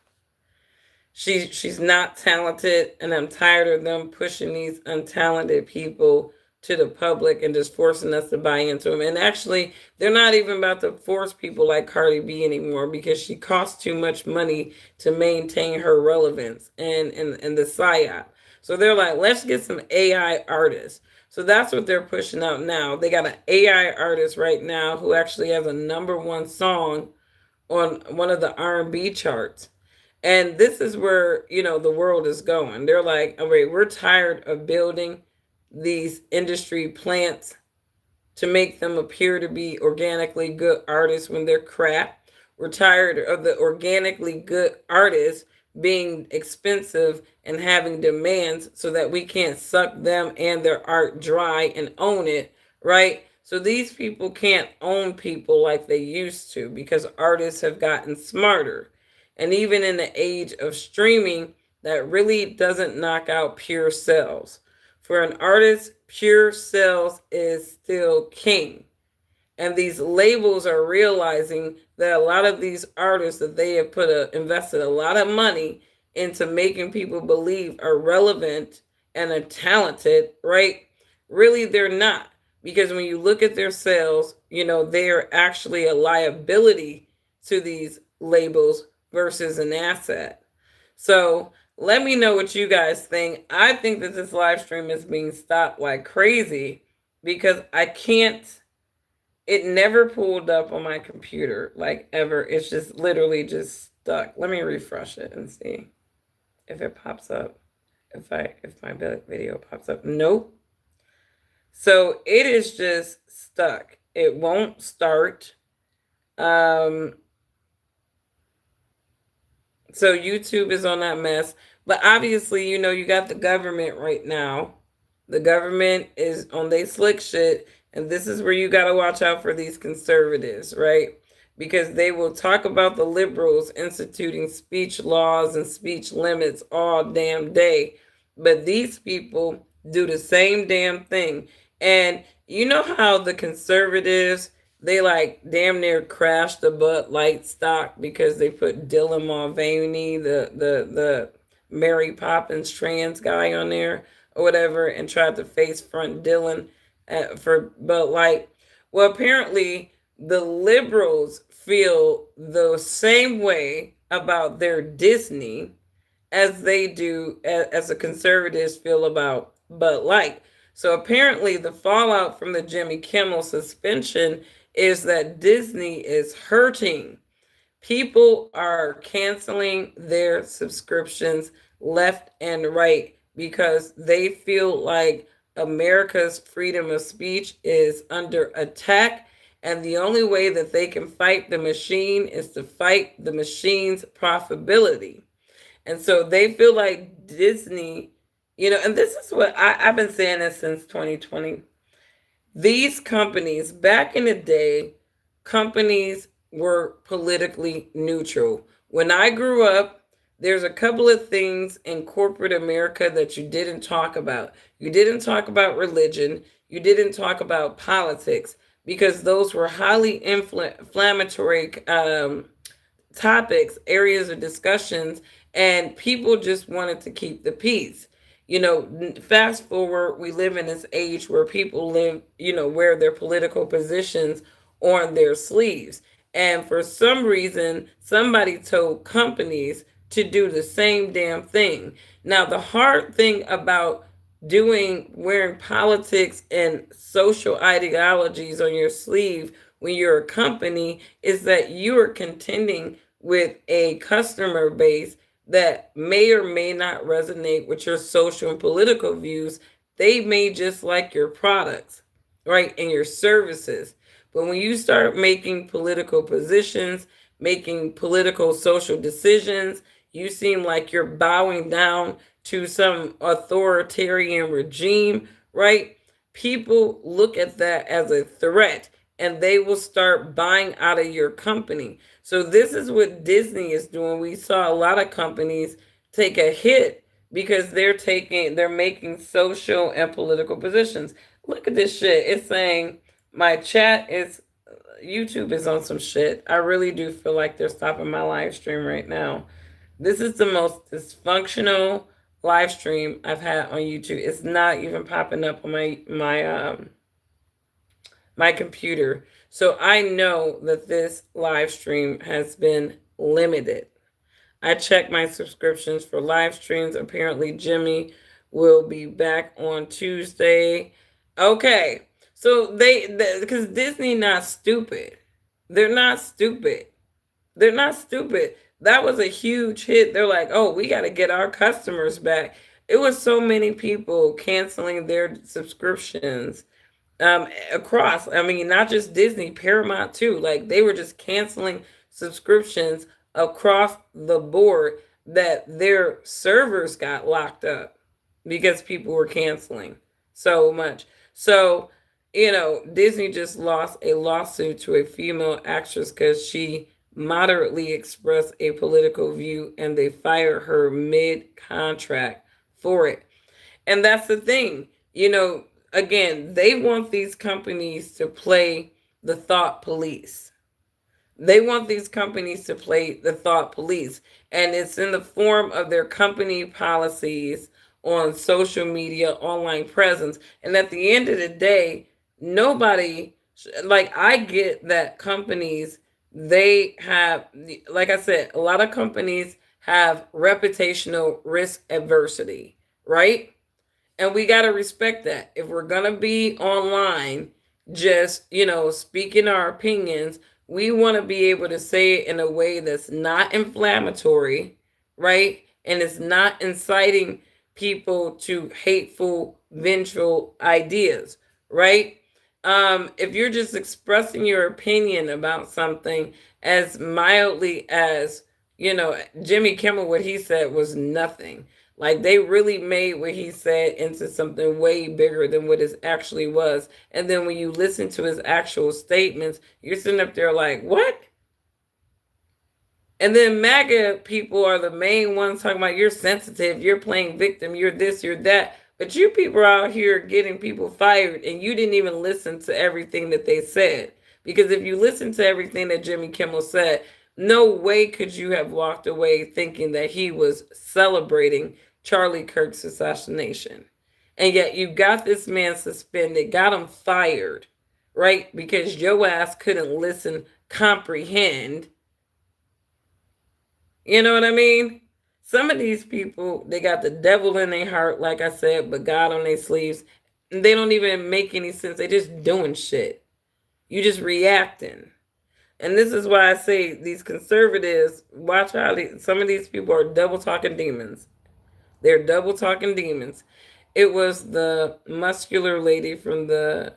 She's not talented, and I'm tired of them pushing these untalented people to the public and just forcing us to buy into them. And actually, they're not even about to force people like Cardi B anymore because she costs too much money to maintain her relevance and the psyop. So they're like, let's get some AI artists. So that's what they're pushing out now. They got an AI artist right now who actually has a number one song on one of the R&B charts. And this is where, the world is going. They're like, all right, we're tired of building these industry plants to make them appear to be organically good artists when they're crap. We're tired of the organically good artists being expensive and having demands so that we can't suck them and their art dry and own it, right? So these people can't own people like they used to because artists have gotten smarter. And even in the age of streaming, that really doesn't knock out pure sales. For an artist, pure sales is still king. And these labels are realizing that a lot of these artists that they have invested a lot of money into making people believe are relevant and are talented, right? Really, they're not. Because when you look at their sales, they are actually a liability to these labels versus an asset. So let me know what you guys think. I think that this live stream is being stopped like crazy because I can't, it never pulled up on my computer like ever. It's just literally just stuck. Let me refresh it and see if it pops up. If my video pops up. Nope. So it is just stuck. It won't start. Um so YouTube is on that mess. But obviously, you got the government right now. The government is on they slick shit. And this is where you got to watch out for these conservatives, right? Because they will talk about the liberals instituting speech laws and speech limits all damn day. But these people do the same damn thing. And you know how the conservatives, they like damn near crashed the Bud Light stock because they put Dylan Mulvaney, the Mary Poppins trans guy on there or whatever, and tried to face front Dylan for Bud Light. Well, apparently the liberals feel the same way about their Disney as they do as the conservatives feel about Bud Light. So apparently, the fallout from the Jimmy Kimmel suspension is that Disney is hurting. People are canceling their subscriptions left and right because they feel like America's freedom of speech is under attack. And the only way that they can fight the machine is to fight the machine's profitability. And so they feel like Disney, and this is what I've been saying this since 2020. These companies, back in the day, companies were politically neutral. When I grew up, there's a couple of things in corporate America that you didn't talk about. You didn't talk about religion. You didn't talk about politics because those were highly inflammatory topics, areas of discussions, and people just wanted to keep the peace. Fast forward, we live in this age where people wear their political positions on their sleeves. And for some reason, somebody told companies to do the same damn thing. Now, the hard thing about wearing politics and social ideologies on your sleeve when you're a company is that you are contending with a customer base that may or may not resonate with your social and political views. They may just like your products, right, and your services. But when you start making political positions, making political social decisions, you seem like you're bowing down to some authoritarian regime, right? People look at that as a threat and they will start buying out of your company. So this is what Disney is doing. We saw a lot of companies take a hit because they're making social and political positions. Look at this shit. It's saying my chat is YouTube is on some shit. I really do feel like they're stopping my live stream right now. This is the most dysfunctional live stream I've had on YouTube. It's not even popping up on my computer. So I know that this live stream has been limited. I checked my subscriptions for live streams. Apparently, Jimmy will be back on Tuesday. Okay. So because Disney not stupid. They're not stupid. They're not stupid. That was a huge hit. They're like, oh, we got to get our customers back. It was so many people canceling their subscriptions across. I mean, not just Disney, Paramount too. Like they were just canceling subscriptions across the board that their servers got locked up because people were canceling so much. So, Disney just lost a lawsuit to a female actress because she moderately expressed a political view and they fired her mid contract for it. And that's the thing, again, they want these companies to play the thought police. They want these companies to play the thought police. And it's in the form of their company policies on social media, online presence. And at the end of the day, nobody, like, I get that companies, they have, like I said, a lot of companies have reputational risk adversity, right? And we got to respect that. If we're going to be online, just, speaking our opinions, we want to be able to say it in a way that's not inflammatory, right? And it's not inciting people to hateful, vengeful ideas, right? If you're just expressing your opinion about something as mildly as, Jimmy Kimmel, what he said was nothing. Like they really made what he said into something way bigger than what it actually was. And then when you listen to his actual statements, you're sitting up there like, what? And then MAGA people are the main ones talking about you're sensitive, you're playing victim, you're this, you're that. But you people are out here getting people fired and you didn't even listen to everything that they said. Because if you listen to everything that Jimmy Kimmel said, no way could you have walked away thinking that he was celebrating Charlie Kirk's assassination. And yet you got this man suspended, got him fired, right? Because your ass couldn't listen, comprehend. You know what I mean? Some of these people, they got the devil in their heart, like I said, but God on their sleeves. They don't even make any sense. They just doing shit. You just reacting. And this is why I say these conservatives, watch how some of these people are double talking demons. They're double talking demons. It was the muscular lady from the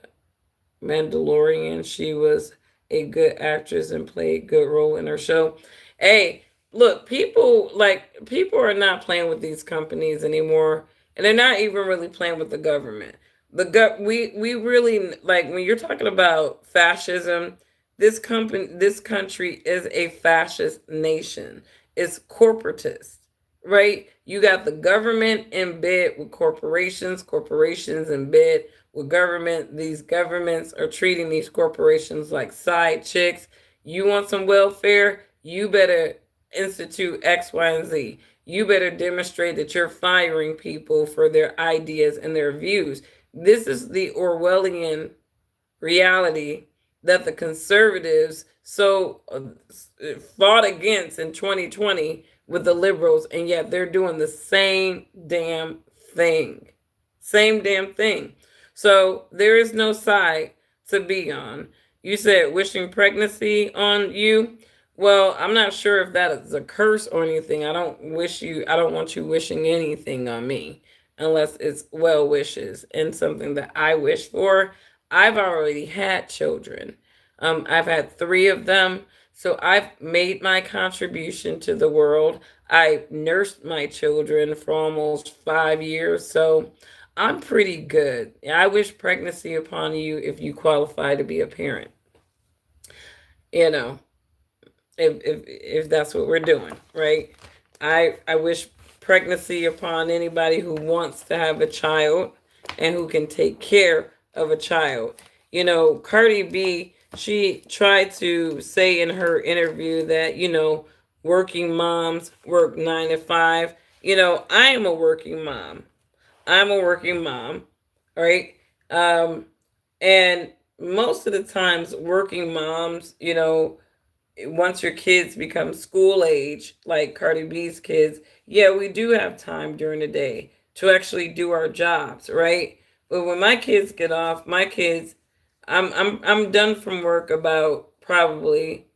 Mandalorian. She was a good actress and played a good role in her show. Hey, look, people are not playing with these companies anymore, and they're not even really playing with the government. We really like when you're talking about fascism. This country is a fascist nation. It's corporatist, right? You got the government in bed with corporations, corporations in bed with government. These governments are treating these corporations like side chicks. You want some welfare? You better institute X, Y, and Z. You better demonstrate that you're firing people for their ideas and their views. This is the Orwellian reality that the conservatives fought against in 2020 with the liberals, and yet they're doing the same damn thing. Same damn thing. So there is no side to be on. You said wishing pregnancy on you. Well, I'm not sure if that is a curse or anything. I don't want you wishing anything on me unless it's well wishes and something that I wish for. I've already had children. I've had three of them. So I've made my contribution to the world. I nursed my children for almost 5 years. So I'm pretty good. I wish pregnancy upon you if you qualify to be a parent. You know, if that's what we're doing, right? I wish pregnancy upon anybody who wants to have a child and who can take care of a child. Cardi B, she tried to say in her interview that, working moms work 9 to 5. I am a working mom. I'm a working mom, right? Um, and most of the times, working moms, once your kids become school age, like Cardi B's kids, yeah, we do have time during the day to actually do our jobs, right? But when my kids get off, I'm done from work about probably,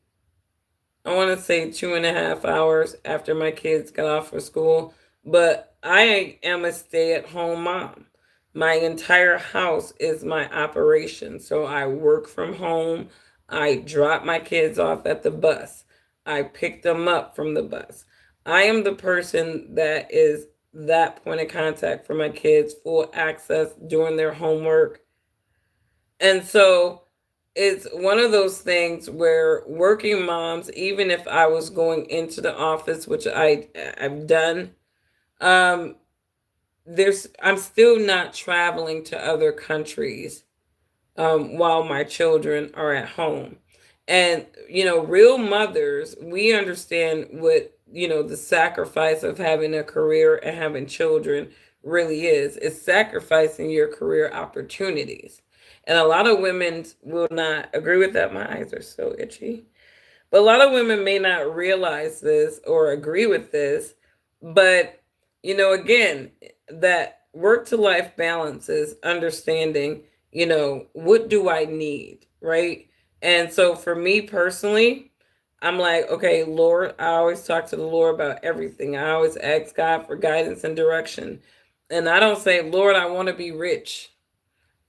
I want to say 2.5 hours after my kids got off for school. But I am a stay-at-home mom. My entire house is my operation. So I work from home. I drop my kids off at the bus. I pick them up from the bus. I am the person that is that point of contact for my kids, full access during their homework. And so it's one of those things where working moms, even if I was going into the office, which I've done, um, I'm still not traveling to other countries while my children are at home. And real mothers, we understand what the sacrifice of having a career and having children really is. It's sacrificing your career opportunities. And a lot of women will not agree with that. My eyes are so itchy. But a lot of women may not realize this or agree with this. But, again, that work to life balance is understanding, what do I need, right? And so for me personally, I'm like, okay, Lord, I always talk to the Lord about everything. I always ask God for guidance and direction. And I don't say, Lord, I want to be rich.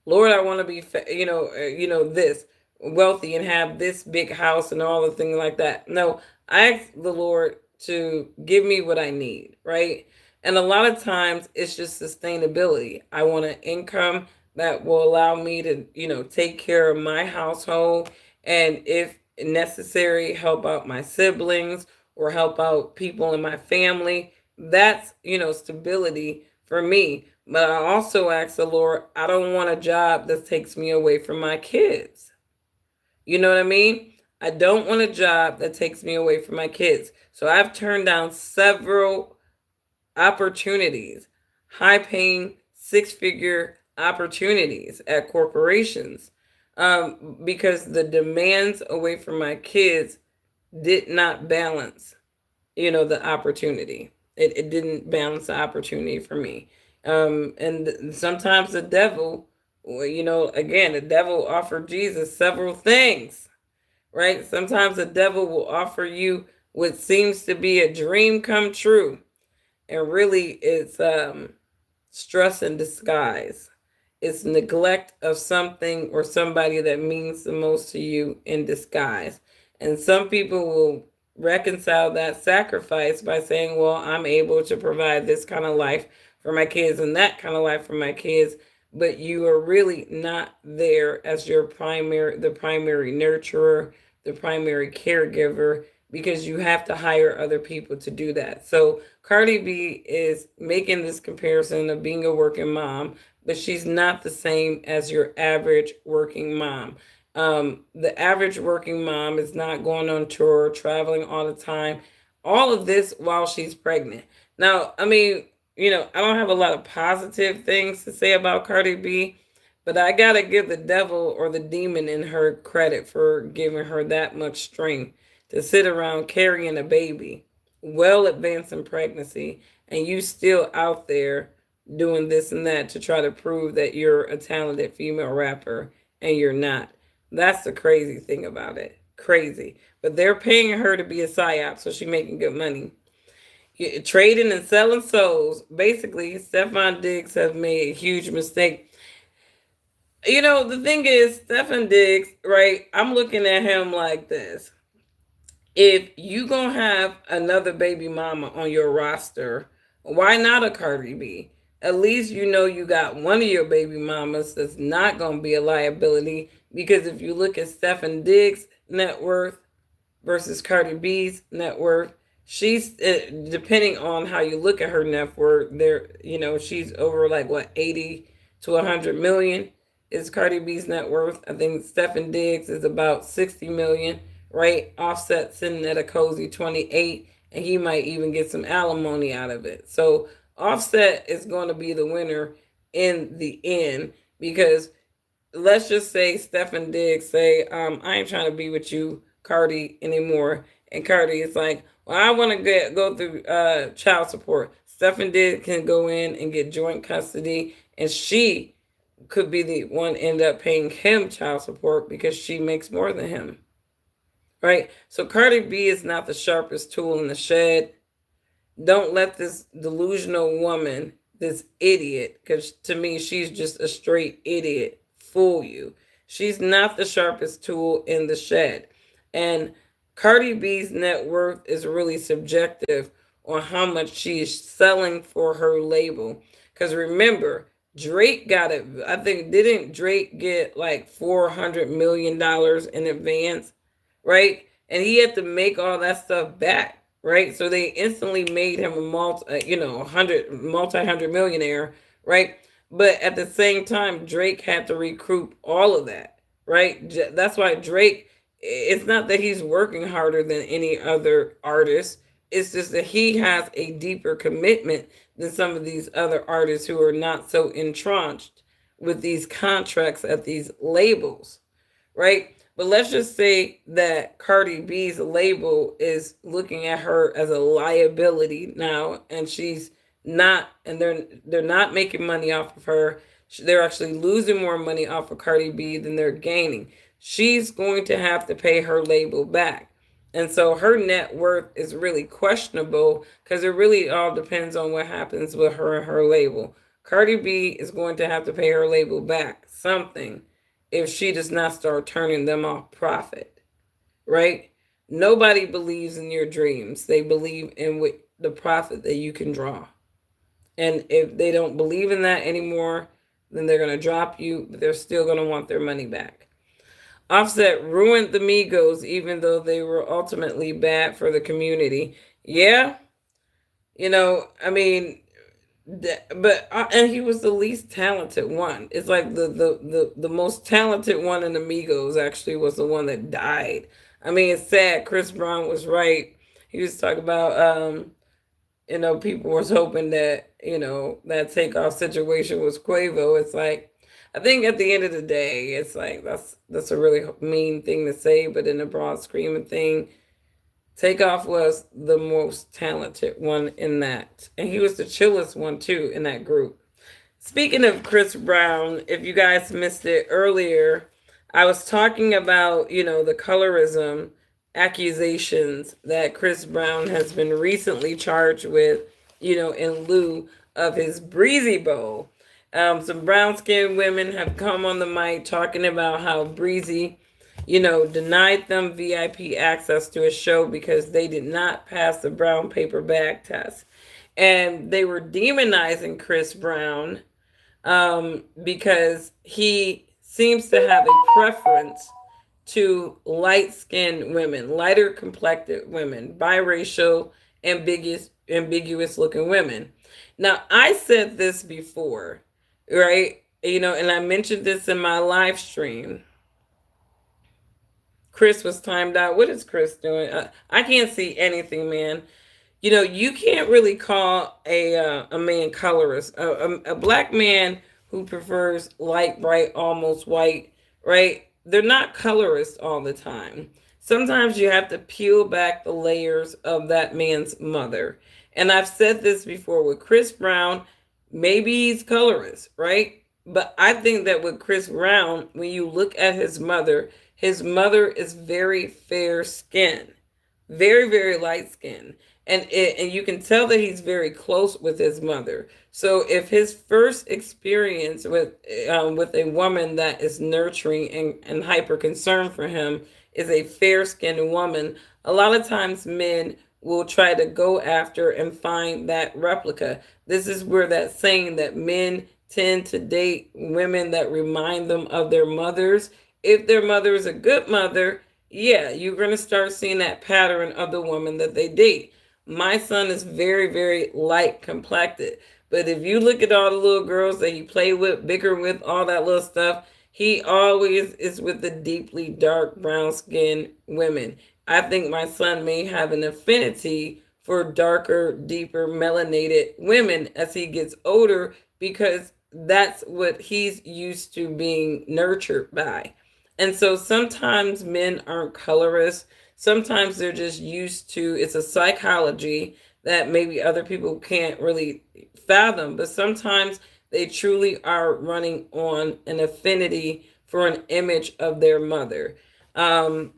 Lord, I want to be, this wealthy and have this big house and all the things like that. No, I ask the Lord to give me what I need, right? And a lot of times it's just sustainability. I want an income that will allow me to, take care of my household and if necessary, help out my siblings or help out people in my family. That's, stability for me. But I also ask the Lord, I don't want a job that takes me away from my kids. You know what I mean? I don't want a job that takes me away from my kids. So I've turned down several opportunities, high paying, six-figure opportunities at corporations, because the demands away from my kids did not balance, the opportunity. It didn't balance the opportunity for me. And sometimes the devil Well, again, the devil offered Jesus several things, right? Sometimes the devil will offer you what seems to be a dream come true, and really it's stress in disguise. It's neglect of something or somebody that means the most to you in disguise. And some people will reconcile that sacrifice by saying, well, I'm able to provide this kind of life for my kids and that kind of life for my kids, but you are really not there as the primary nurturer, the primary caregiver, because you have to hire other people to do that. So Cardi B is making this comparison of being a working mom, but she's not the same as your average working mom. The average working mom is not going on tour, traveling all the time. All of this while she's pregnant. Now, I mean, I don't have a lot of positive things to say about Cardi B, but I gotta give the devil or the demon in her credit for giving her that much strength to sit around carrying a baby, well advanced in pregnancy, and you still out there doing this and that to try to prove that you're a talented female rapper and you're not. That's the crazy thing about it. Crazy. But they're paying her to be a psyop, so she's making good money. Trading and selling souls. Basically, Stefan Diggs have made a huge mistake. The thing is, Stefan Diggs, right? I'm looking at him like this. If you gonna have another baby mama on your roster, why not a Cardi B? At least you got one of your baby mamas that's not gonna be a liability. Because if you look at Stefan Diggs' net worth versus Cardi B's net worth, she's depending on how you look at her net worth. She's over like what 80 to 100 million is Cardi B's net worth. I think Stefan Diggs is about 60 million, right? Offset sitting at a cozy 28, and he might even get some alimony out of it. So Offset is going to be the winner in the end because let's just say Stefan Diggs say, I ain't trying to be with you, Cardi, anymore. And Cardi is like, well, I want to go through child support. Stefan Diggs can go in and get joint custody, and she could be the one end up paying him child support because she makes more than him, right? So Cardi B is not the sharpest tool in the shed. Don't let this delusional woman, this idiot, because to me, she's just a straight idiot, fool you. She's not the sharpest tool in the shed. And Cardi B's net worth is really subjective on how much she is selling for her label. Because remember, Drake got it. I think, didn't Drake get like $400 million in advance, right? And he had to make all that stuff back, right? So they instantly made him a multi-hundred millionaire, right? But at the same time, Drake had to recoup all of that, right? That's why Drake. It's not that he's working harder than any other artist. It's just that he has a deeper commitment than some of these other artists who are not so entrenched with these contracts at these labels, right? But let's just say that Cardi B's label is looking at her as a liability now, and she's not, and they're not making money off of her. They're actually losing more money off of Cardi B than they're gaining. She's going to have to pay her label back. And so her net worth is really questionable because it really all depends on what happens with her and her label. Cardi B is going to have to pay her label back something if she does not start turning them off profit, right? Nobody believes in your dreams. They believe in the profit that you can draw. And if they don't believe in that anymore, then they're going to drop you, but they're still going to want their money back. Offset ruined the Migos, even though they were ultimately bad for the community. Yeah, I mean, but and he was the least talented one. It's like the most talented one in the Migos actually was the one that died. I mean, it's sad. Chris Brown was right. He was talking about people was hoping that that takeoff situation was Quavo. It's like I think at the end of the day, it's like that's a really mean thing to say, but in the broad scheme of thing, Takeoff was the most talented one in that, and he was the chillest one too in that group. Speaking of Chris Brown, if you guys missed it earlier, I was talking about, the colorism accusations that Chris Brown has been recently charged with, in lieu of his Breezy Bowl. Some brown skinned women have come on the mic talking about how Breezy, denied them VIP access to a show because they did not pass the brown paper bag test. And they were demonizing Chris Brown because he seems to have a preference to light skinned women, lighter complected women, biracial, ambiguous looking women. Now, I said this before, right? And I mentioned this in my live stream. Chris was timed out. What is Chris doing? I can't see anything, man. You can't really call a man colorist. A black man who prefers light, bright, almost white, right? They're not colorists all the time. Sometimes you have to peel back the layers of that man's mother. And I've said this before with Chris Brown, maybe he's colorist, right? But I think that with Chris Brown, when you look at his mother is very fair skinned, very very light skin, and you can tell that he's very close with his mother. So if his first experience with a woman that is nurturing and hyper concerned for him is a fair skinned woman, a lot of times men will try to go after and find that replica. This is where that saying that men tend to date women that remind them of their mothers. If their mother is a good mother, yeah, you're going to start seeing that pattern of the woman that they date. My son is very, very light complected. But if you look at all the little girls that he played with, bicker with, all that little stuff, he always is with the deeply dark brown skinned women. I think my son may have an affinity for darker, deeper, melanated women as he gets older because that's what he's used to being nurtured by. And so sometimes men aren't colorists. Sometimes they're just used to it's a psychology that maybe other people can't really fathom, but sometimes they truly are running on an affinity for an image of their mother. Um,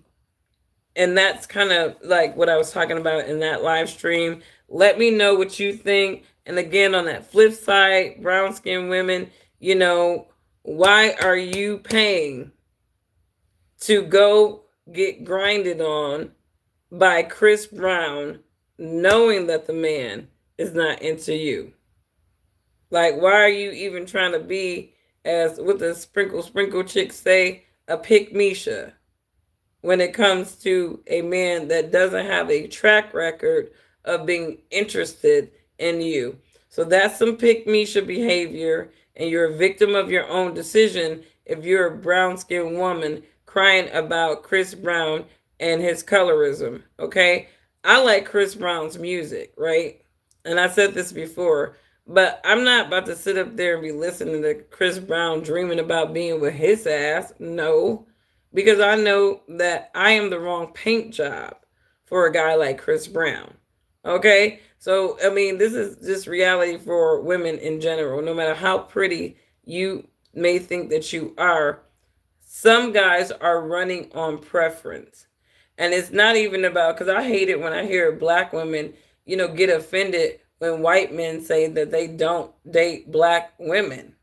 and that's kind of like what I was talking about in that live stream. Let me know what you think. And again, on that flip side, brown skinned women, why are you paying to go get grinded on by Chris Brown, knowing that the man is not into you? Like, why are you even trying to be, as what the sprinkle chicks say, a pick Misha, when it comes to a man that doesn't have a track record of being interested in you? So that's some pick Misha behavior, and you're a victim of your own decision if you're a brown skinned woman crying about Chris Brown and his colorism. Okay, I like Chris Brown's music, right? And I said this before, but I'm not about to sit up there and be listening to Chris Brown dreaming about being with his ass. No, because I know that I am the wrong paint job for a guy like Chris Brown. Okay? So, I mean, this is just reality for women in general. No matter how pretty you may think that you are, some guys are running on preference. And it's not even about, because I hate it when I hear black women, get offended when white men say that they don't date black women.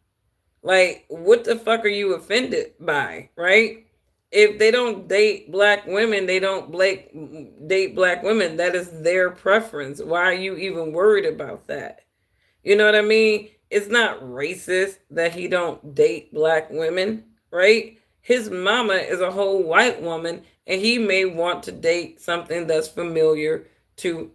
Like, what the fuck are you offended by, right? If they don't date black women, they don't date black women. That is their preference. Why are you even worried about that? You know what I mean? It's not racist that he don't date black women, right? His mama is a whole white woman, and he may want to date something that's familiar to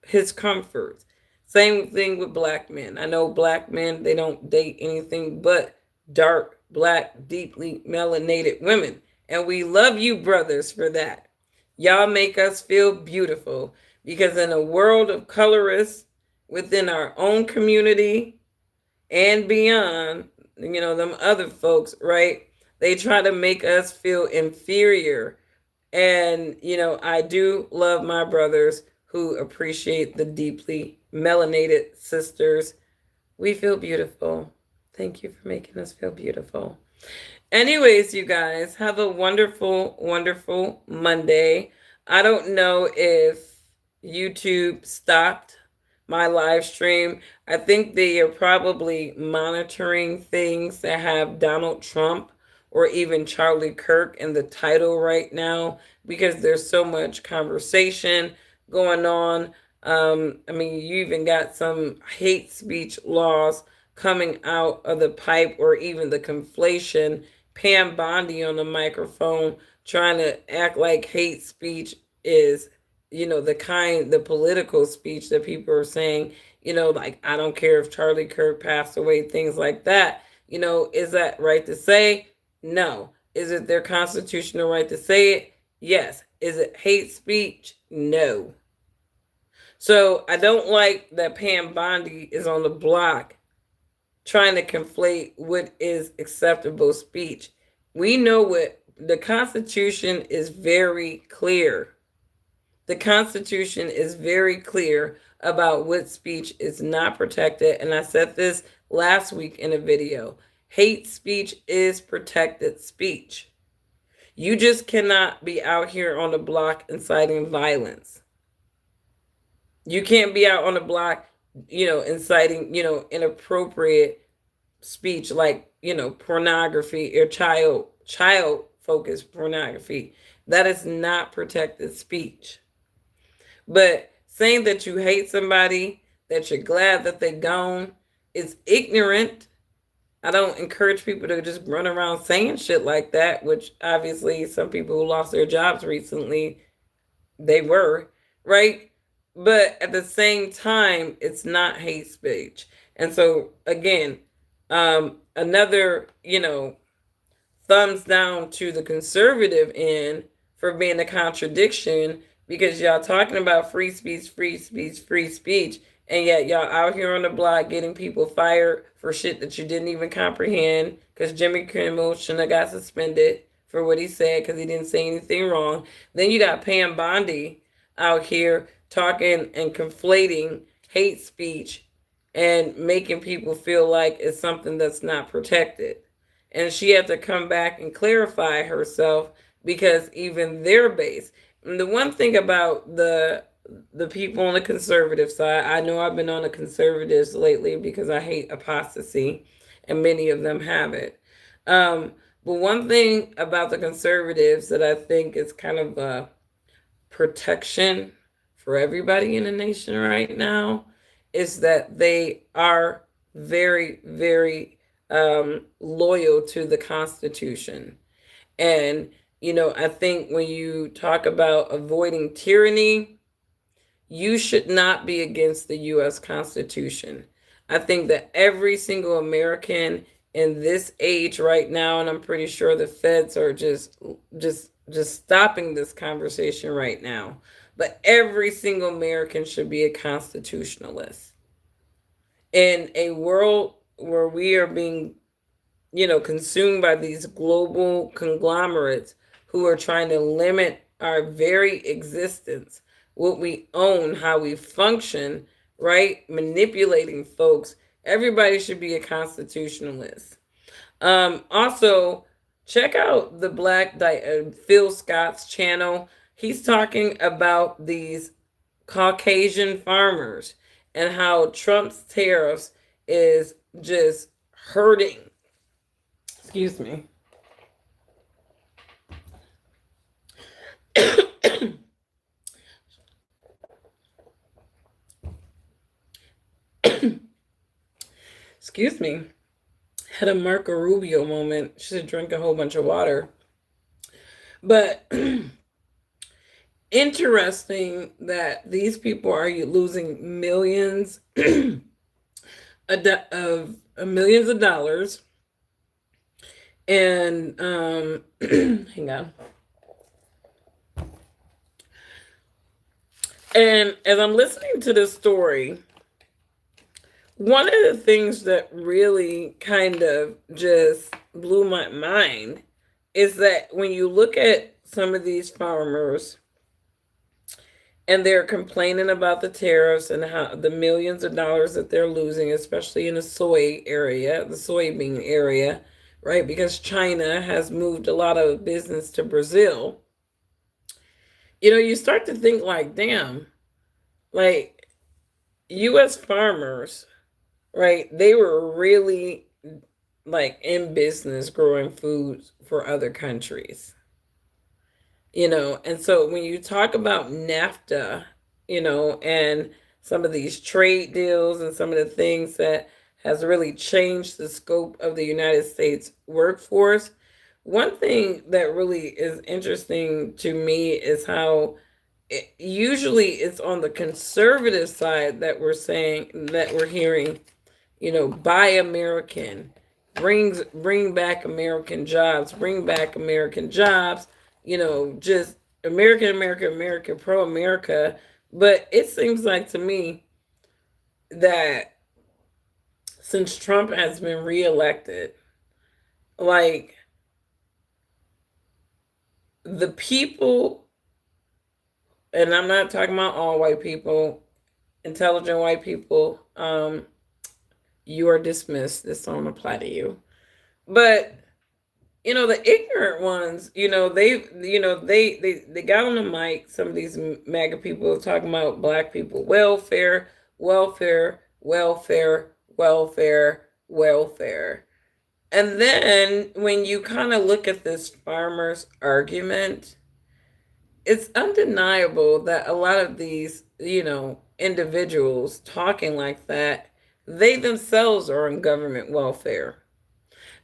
his comforts. Same thing with black men. I know black men, they don't date anything but dark, black, deeply melanated women. And we love you, brothers, for that. Y'all make us feel beautiful because in a world of colorists within our own community and beyond, them other folks, right? They try to make us feel inferior. And, I do love my brothers who appreciate the deeply melanated sisters. We feel beautiful. Thank you for making us feel beautiful. Anyways, you guys, have a wonderful, wonderful Monday. I don't know if YouTube stopped my live stream. I think they are probably monitoring things that have Donald Trump or even Charlie Kirk in the title right now because there's so much conversation going on. I mean, you even got some hate speech laws coming out of the pipe, or even the conflation. Pam Bondi on the microphone trying to act like hate speech is, the political speech that people are saying, like, I don't care if Charlie Kirk passed away, things like that. Is that right to say? No. Is it their constitutional right to say it? Yes. Is it hate speech? No. So I don't like that Pam Bondi is on the block trying to conflate what is acceptable speech. We know what the Constitution is very clear. The Constitution is very clear about what speech is not protected. And I said this last week in a video. Hate speech is protected speech. You just cannot be out here on the block inciting violence. You can't be out on the block, inciting, inappropriate speech like, pornography or child focused pornography. That is not protected speech. But saying that you hate somebody, that you're glad that they're gone, is ignorant. I don't encourage people to just run around saying shit like that, which obviously some people who lost their jobs recently, they were, right? But at the same time, it's not hate speech. And so, again, another, thumbs down to the conservative end for being a contradiction, because y'all talking about free speech, free speech, free speech, and yet y'all out here on the block getting people fired for shit that you didn't even comprehend, because Jimmy Kimmel shouldn't have got suspended for what he said because he didn't say anything wrong. Then you got Pam Bondi out here talking and conflating hate speech and making people feel like it's something that's not protected. And she had to come back and clarify herself because even their base. And the one thing about the people on the conservative side, I know I've been on the conservatives lately because I hate apostasy, and many of them have it. But one thing about the conservatives that I think is kind of a protection for everybody in the nation right now is that they are very, very loyal to the Constitution. And, I think when you talk about avoiding tyranny, you should not be against the U.S. Constitution. I think that every single American in this age right now, and I'm pretty sure the feds are just stopping this conversation right now, but every single American should be a constitutionalist. In a world where we are being, consumed by these global conglomerates who are trying to limit our very existence, what we own, how we function, right? Manipulating folks. Everybody should be a constitutionalist. Also, check out the Phil Scott's channel. He's talking about these Caucasian farmers and how Trump's tariffs is just hurting. Excuse me. Excuse me. Had a Marco Rubio moment. Should drink a whole bunch of water. But interesting that these people are losing millions millions of dollars. And hang on. And as I'm listening to this story, one of the things that really kind of just blew my mind is that when you look at some of these farmers and they're complaining about the tariffs and how the millions of dollars that they're losing, especially in the soy area, the soybean area, right? Because China has moved a lot of business to Brazil. You start to think like, damn, like U.S. farmers, right? They were really like in business growing foods for other countries. And so when you talk about NAFTA, and some of these trade deals and some of the things that has really changed the scope of the United States workforce, one thing that really is interesting to me is how usually it's on the conservative side that we're saying, that we're hearing, buy American, bring back American jobs, bring back American jobs, just American, America, America, pro America. But it seems like to me that since Trump has been reelected, like the people, and I'm not talking about all white people, intelligent white people, you are dismissed. This don't apply to you. But the ignorant ones, they got on the mic. Some of these MAGA people talking about black people welfare, welfare, welfare, welfare, welfare. And then when you kind of look at this farmers argument, it's undeniable that a lot of these, individuals talking like that, they themselves are on government welfare.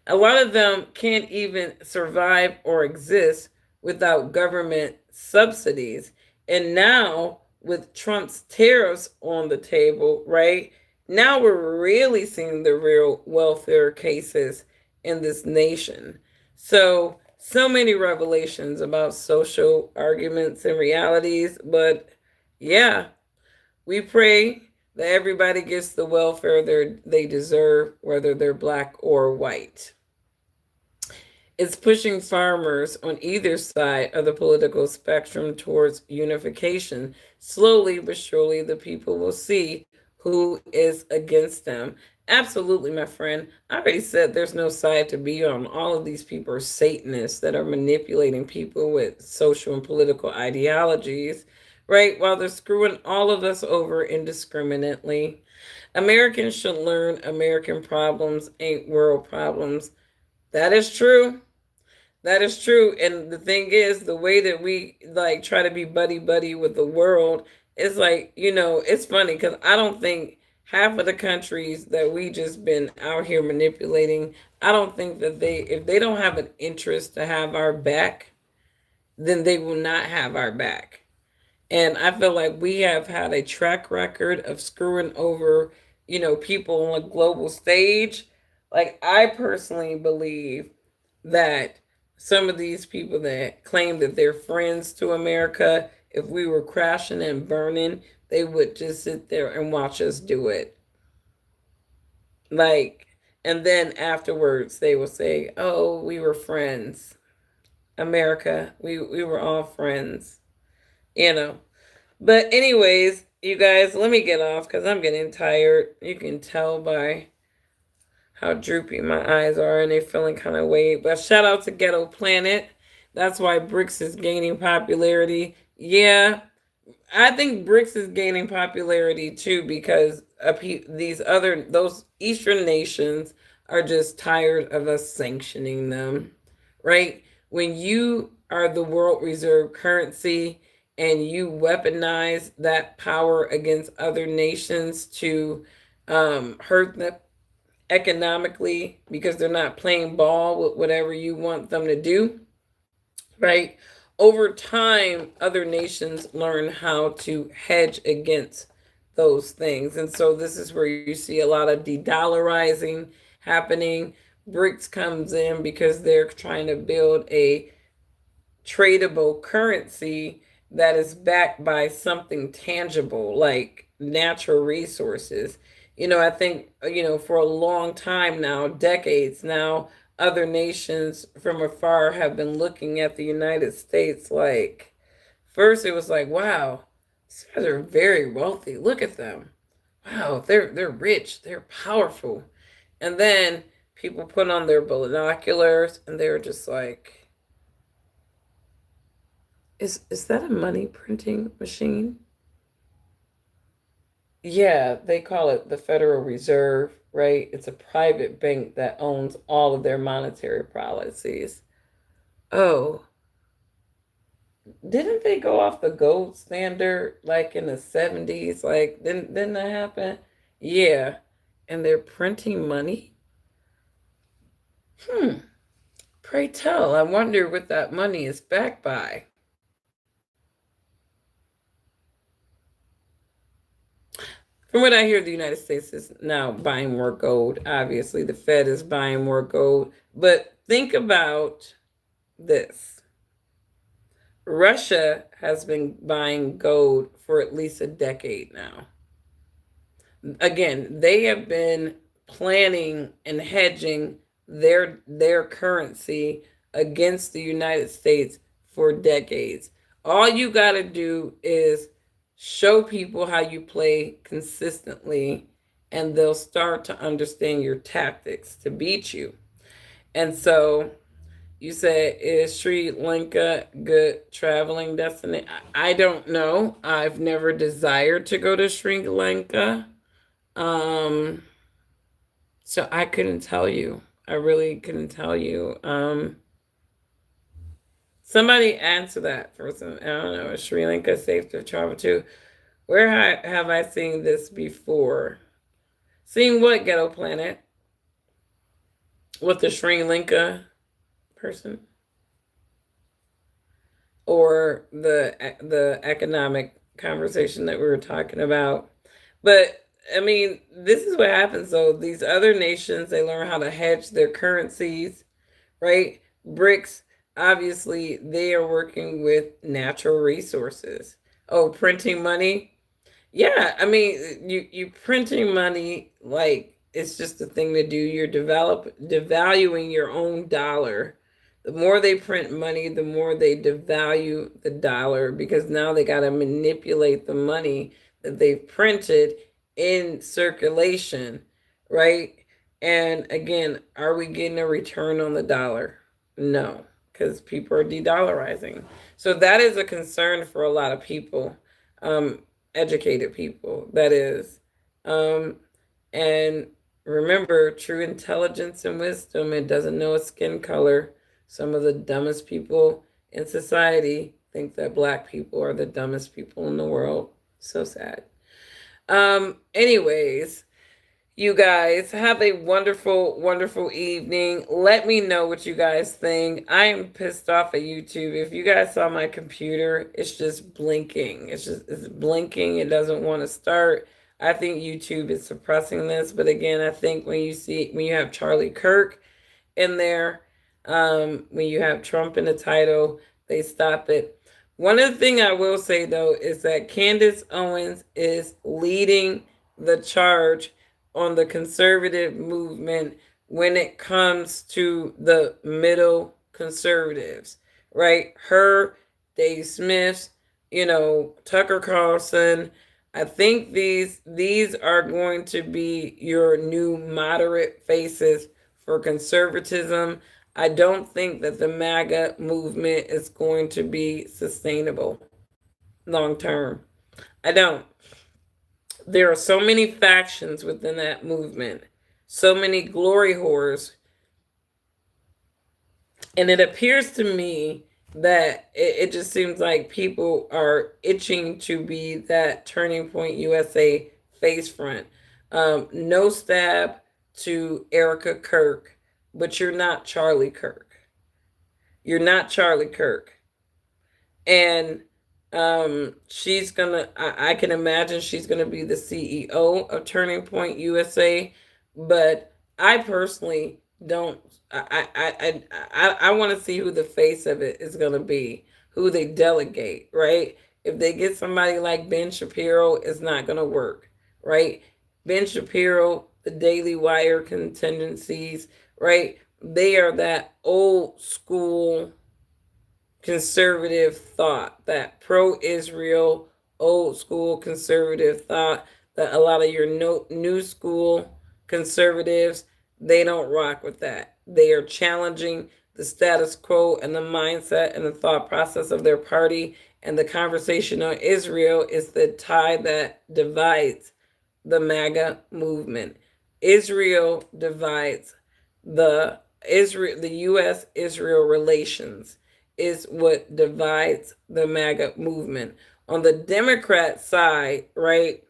A lot of them can't even survive or exist without government subsidies. And now, with Trump's tariffs on the table, right? Now we're really seeing the real welfare cases in this nation. So many revelations about social arguments and realities. But yeah, we pray that everybody gets the welfare they deserve, whether they're black or white. It's pushing farmers on either side of the political spectrum towards unification. Slowly but surely, the people will see who is against them. Absolutely, my friend. I already said there's no side to be on. All of these people are Satanists that are manipulating people with social and political ideologies, right? While they're screwing all of us over indiscriminately. Americans should learn American problems ain't world problems. That is true. That is true. And the thing is, the way that we like try to be buddy buddy with the world is like, it's funny because I don't think half of the countries that we just been out here manipulating, I don't think that if they don't have an interest to have our back, then they will not have our back. And I feel like we have had a track record of screwing over, people on a global stage. Like, I personally believe that some of these people that claim that they're friends to America, if we were crashing and burning, they would just sit there and watch us do it. Like, and then afterwards they will say, oh, we were friends. America, we were all friends, you know. But anyways, you guys, let me get off because I'm getting tired. You can tell by how droopy my eyes are and they're feeling kind of weight. But shout out to Ghetto Planet. That's why Bricks is gaining popularity. Yeah, I think Bricks is gaining popularity too because those Eastern nations are just tired of us sanctioning them, right? When you are the world reserve currency and you weaponize that power against other nations to hurt them economically because they're not playing ball with whatever you want them to do, right? Over time, other nations learn how to hedge against those things. And so this is where you see a lot of de-dollarizing happening. BRICS comes in because they're trying to build a tradable currency that is backed by something tangible like natural resources. I think, for a long time now, decades now, other nations from afar have been looking at the United States like, first it was like, wow, These guys are very wealthy. Look at them. Wow, they're rich. They're powerful. And then people put on their binoculars and they're just like, is that a money printing machine? Yeah, they call it the Federal Reserve, right? It's a private bank that owns all of their monetary policies. Oh, didn't they go off the gold standard like in the 70s? Like, didn't that happen? Yeah. And they're printing money? Hmm. Pray tell, I wonder what that money is backed by. From what I hear, the United States is now buying more gold. Obviously, the Fed is buying more gold. But think about this: Russia has been buying gold for at least a decade now. Again, they have been planning and hedging their currency against the United States for decades. All you got to do is show people how you play consistently, and they'll start to understand your tactics to beat you. And so you said, is Sri Lanka good traveling destination? I don't know. I've never desired to go to Sri Lanka. Um, so I couldn't tell you. I really couldn't tell you. Somebody answer that for some. I don't know. Is Sri Lanka safe to travel to? Where have I seen this before? Seen what, Ghetto Planet? With the Sri Lanka person, or the economic conversation that we were talking about? But I mean, this is what happens though. These other nations, they learn how to hedge their currencies, right? BRICS, obviously, they are working with natural resources. Oh, printing money. Yeah, I mean, you printing money like it's just a thing to do. You're devaluing your own dollar. The more they print money, the more they devalue the dollar, because now they got to manipulate the money that they've printed in circulation, right? And again, are we getting a return on the dollar? No, because people are de-dollarizing. So that is a concern for a lot of people. Educated people, that is. Um, and remember, true intelligence and wisdom, it doesn't know a skin color. Some of the dumbest people in society think that black people are the dumbest people in the world. So sad. Anyways, you guys have a wonderful, wonderful evening. Let me know what you guys think. I am pissed off at YouTube. If you guys saw my computer, it's just blinking. It's blinking. It doesn't want to start. I think YouTube is suppressing this. But again, I think when you have Charlie Kirk in there, when you have Trump in the title, they stop it. One of the things I will say though is that Candace Owens is leading the charge on the conservative movement when it comes to the middle conservatives, right? Her, Dave Smith's, Tucker Carlson. I think these are going to be your new moderate faces for conservatism. I don't think that the MAGA movement is going to be sustainable long term. I don't. There are so many factions within that movement, so many glory whores, and it appears to me that it just seems like people are itching to be that Turning Point USA face front. No stab to Erica Kirk, but you're not Charlie Kirk. You're not Charlie Kirk. And she's gonna, I can imagine she's gonna be the CEO of Turning Point USA, but I personally don't. I want to see who the face of it is gonna be, who they delegate, right? If they get somebody like Ben Shapiro, it's not gonna work, right? Ben Shapiro, the Daily Wire contingencies, right? They are that old school conservative thought, that pro Israel old school conservative thought that a lot of your new school conservatives, they don't rock with that. They are challenging the status quo and the mindset and the thought process of their party. And the conversation on Israel is the tie that divides the MAGA movement. Israel divides the U.S. Israel relations is what divides the MAGA movement. On the Democrat side, right,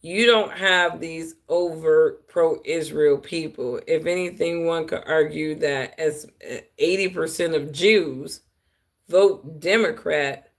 you don't have these overt pro-Israel people. If anything, one could argue that as 80% of Jews vote Democrat,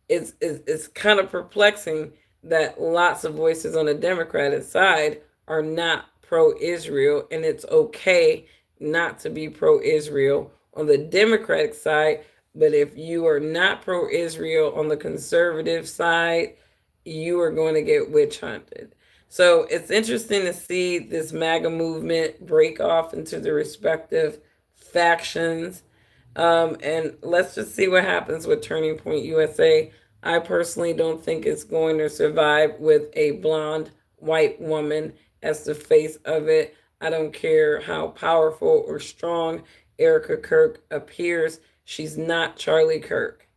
it's kind of perplexing that lots of voices on the Democratic side are not pro-Israel, and it's okay not to be pro-Israel on the Democratic side. But if you are not pro-Israel on the conservative side, you are going to get witch hunted. So it's interesting to see this MAGA movement break off into the respective factions. And let's just see what happens with Turning Point USA. I personally don't think it's going to survive with a blonde white woman as the face of it. I don't care how powerful or strong Erica Kirk appears. She's not Charlie Kirk.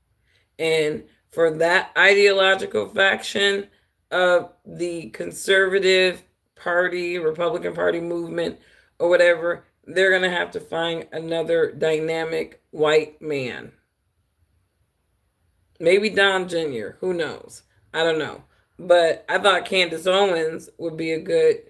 And for that ideological faction of the conservative party, Republican Party movement, or whatever, they're going to have to find another dynamic white man. Maybe Don Jr., who knows? I don't know. But I thought Candace Owens would be a good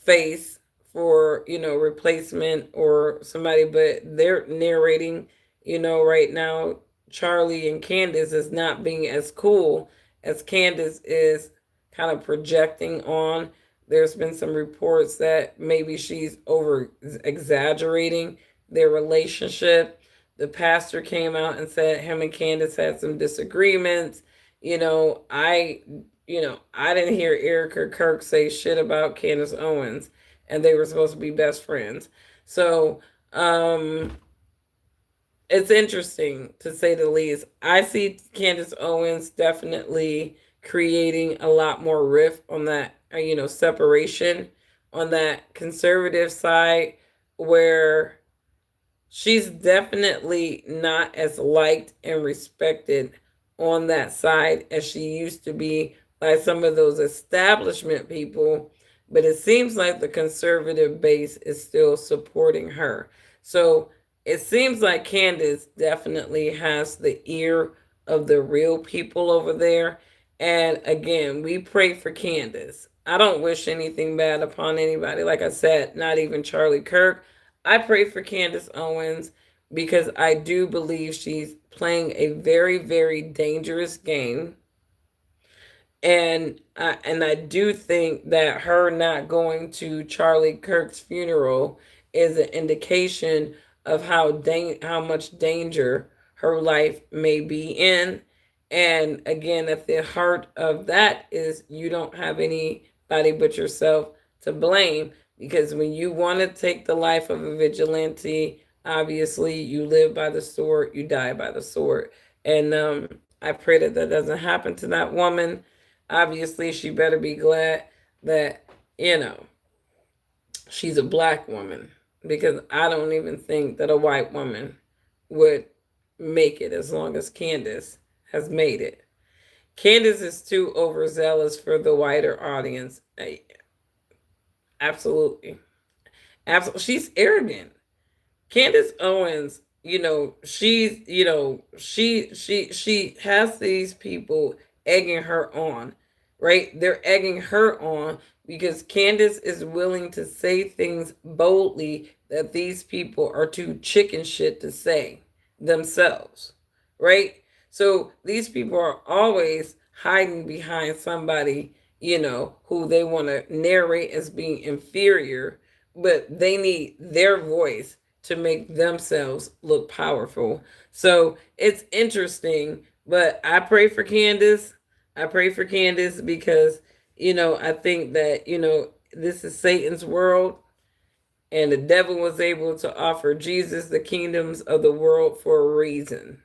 face for, replacement or somebody, but they're narrating, right now Charlie and Candace is not being as cool as Candace is kind of projecting on. There's been some reports that maybe she's over exaggerating their relationship. The pastor came out and said him and Candace had some disagreements. You know, I I didn't hear Erica Kirk say shit about Candace Owens, and they were supposed to be best friends. So, it's interesting to say the least. I see Candace Owens definitely creating a lot more rift on that, separation on that conservative side, where she's definitely not as liked and respected on that side as she used to be by some of those establishment people. But it seems like the conservative base is still supporting her. So it seems like Candace definitely has the ear of the real people over there. And again, we pray for Candace. I don't wish anything bad upon anybody. Like I said, not even Charlie Kirk. I pray for Candace Owens because I do believe she's playing a very, very dangerous game. And I do think that her not going to Charlie Kirk's funeral is an indication of how much danger her life may be in. And again, at the heart of that is you don't have anybody but yourself to blame, because when you want to take the life of a vigilante, obviously you live by the sword, you die by the sword. And I pray that that doesn't happen to that woman. Obviously, she better be glad that, you know, she's a black woman, because I don't even think that a white woman would make it as long as Candace has made it. Candace is too overzealous for the wider audience. Absolutely. Absolutely. She's arrogant. Candace Owens, she has these people egging her on, right? They're egging her on because Candace is willing to say things boldly that these people are too chicken shit to say themselves, right? So these people are always hiding behind somebody, who they want to narrate as being inferior, but they need their voice to make themselves look powerful. So it's interesting, but I pray for Candace. I pray for Candace because, I think that, this is Satan's world, and the devil was able to offer Jesus the kingdoms of the world for a reason.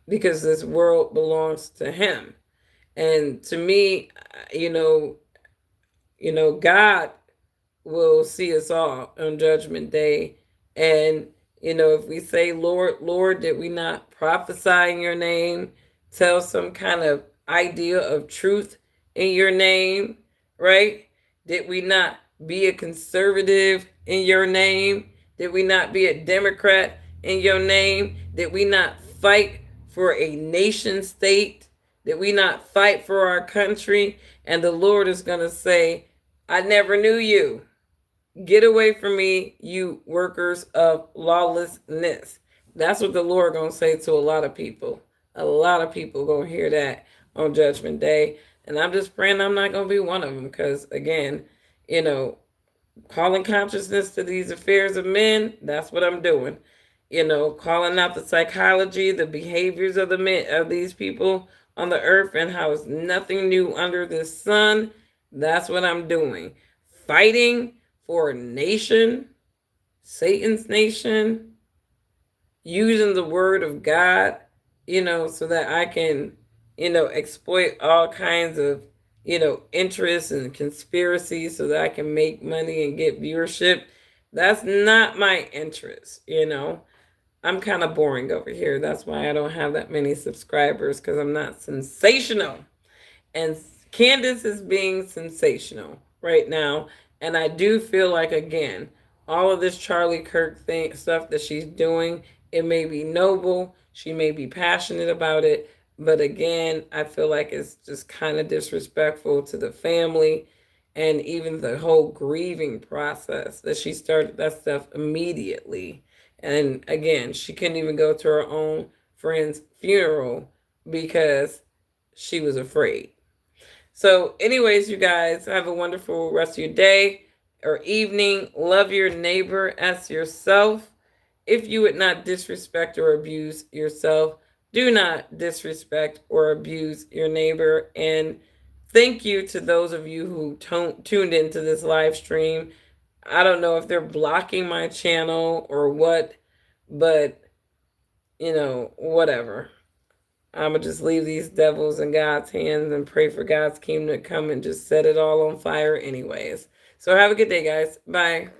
because this world belongs to him. And to me, you know, God will see us all on Judgment Day. And, if we say, Lord, Lord, did we not prophesy in your name? Tell some kind of idea of truth in your name, right? Did we not be a conservative in your name? Did we not be a Democrat in your name? Did we not fight for a nation state? Did we not fight for our country? And the Lord is going to say, I never knew you. Get away from me, you workers of lawlessness. That's what the Lord gonna say to a lot of people. A lot of people gonna hear that on Judgment Day, and I'm just praying I'm not gonna be one of them. Because again, you know, calling consciousness to these affairs of men, that's what I'm doing. Calling out the psychology, the behaviors of the men of these people on the earth, and how it's nothing new under the sun. That's what I'm doing. Fighting for a nation, Satan's nation, using the word of God, so that I can, exploit all kinds of, interests and conspiracies so that I can make money and get viewership. That's not my interest. I'm kind of boring over here. That's why I don't have that many subscribers, because I'm not sensational. And Candace is being sensational right now. And I do feel like, again, all of this Charlie Kirk thing stuff that she's doing, it may be noble, she may be passionate about it, but again, I feel like it's just kind of disrespectful to the family, and even the whole grieving process, that she started that stuff immediately. And again, she couldn't even go to her own friend's funeral because she was afraid. So, anyways, you guys, have a wonderful rest of your day or evening. Love your neighbor as yourself. If you would not disrespect or abuse yourself, do not disrespect or abuse your neighbor. And thank you to those of you who tuned into this live stream. I don't know if they're blocking my channel or what, but whatever. I'm going to just leave these devils in God's hands and pray for God's kingdom to come and just set it all on fire, anyways. So, have a good day, guys. Bye.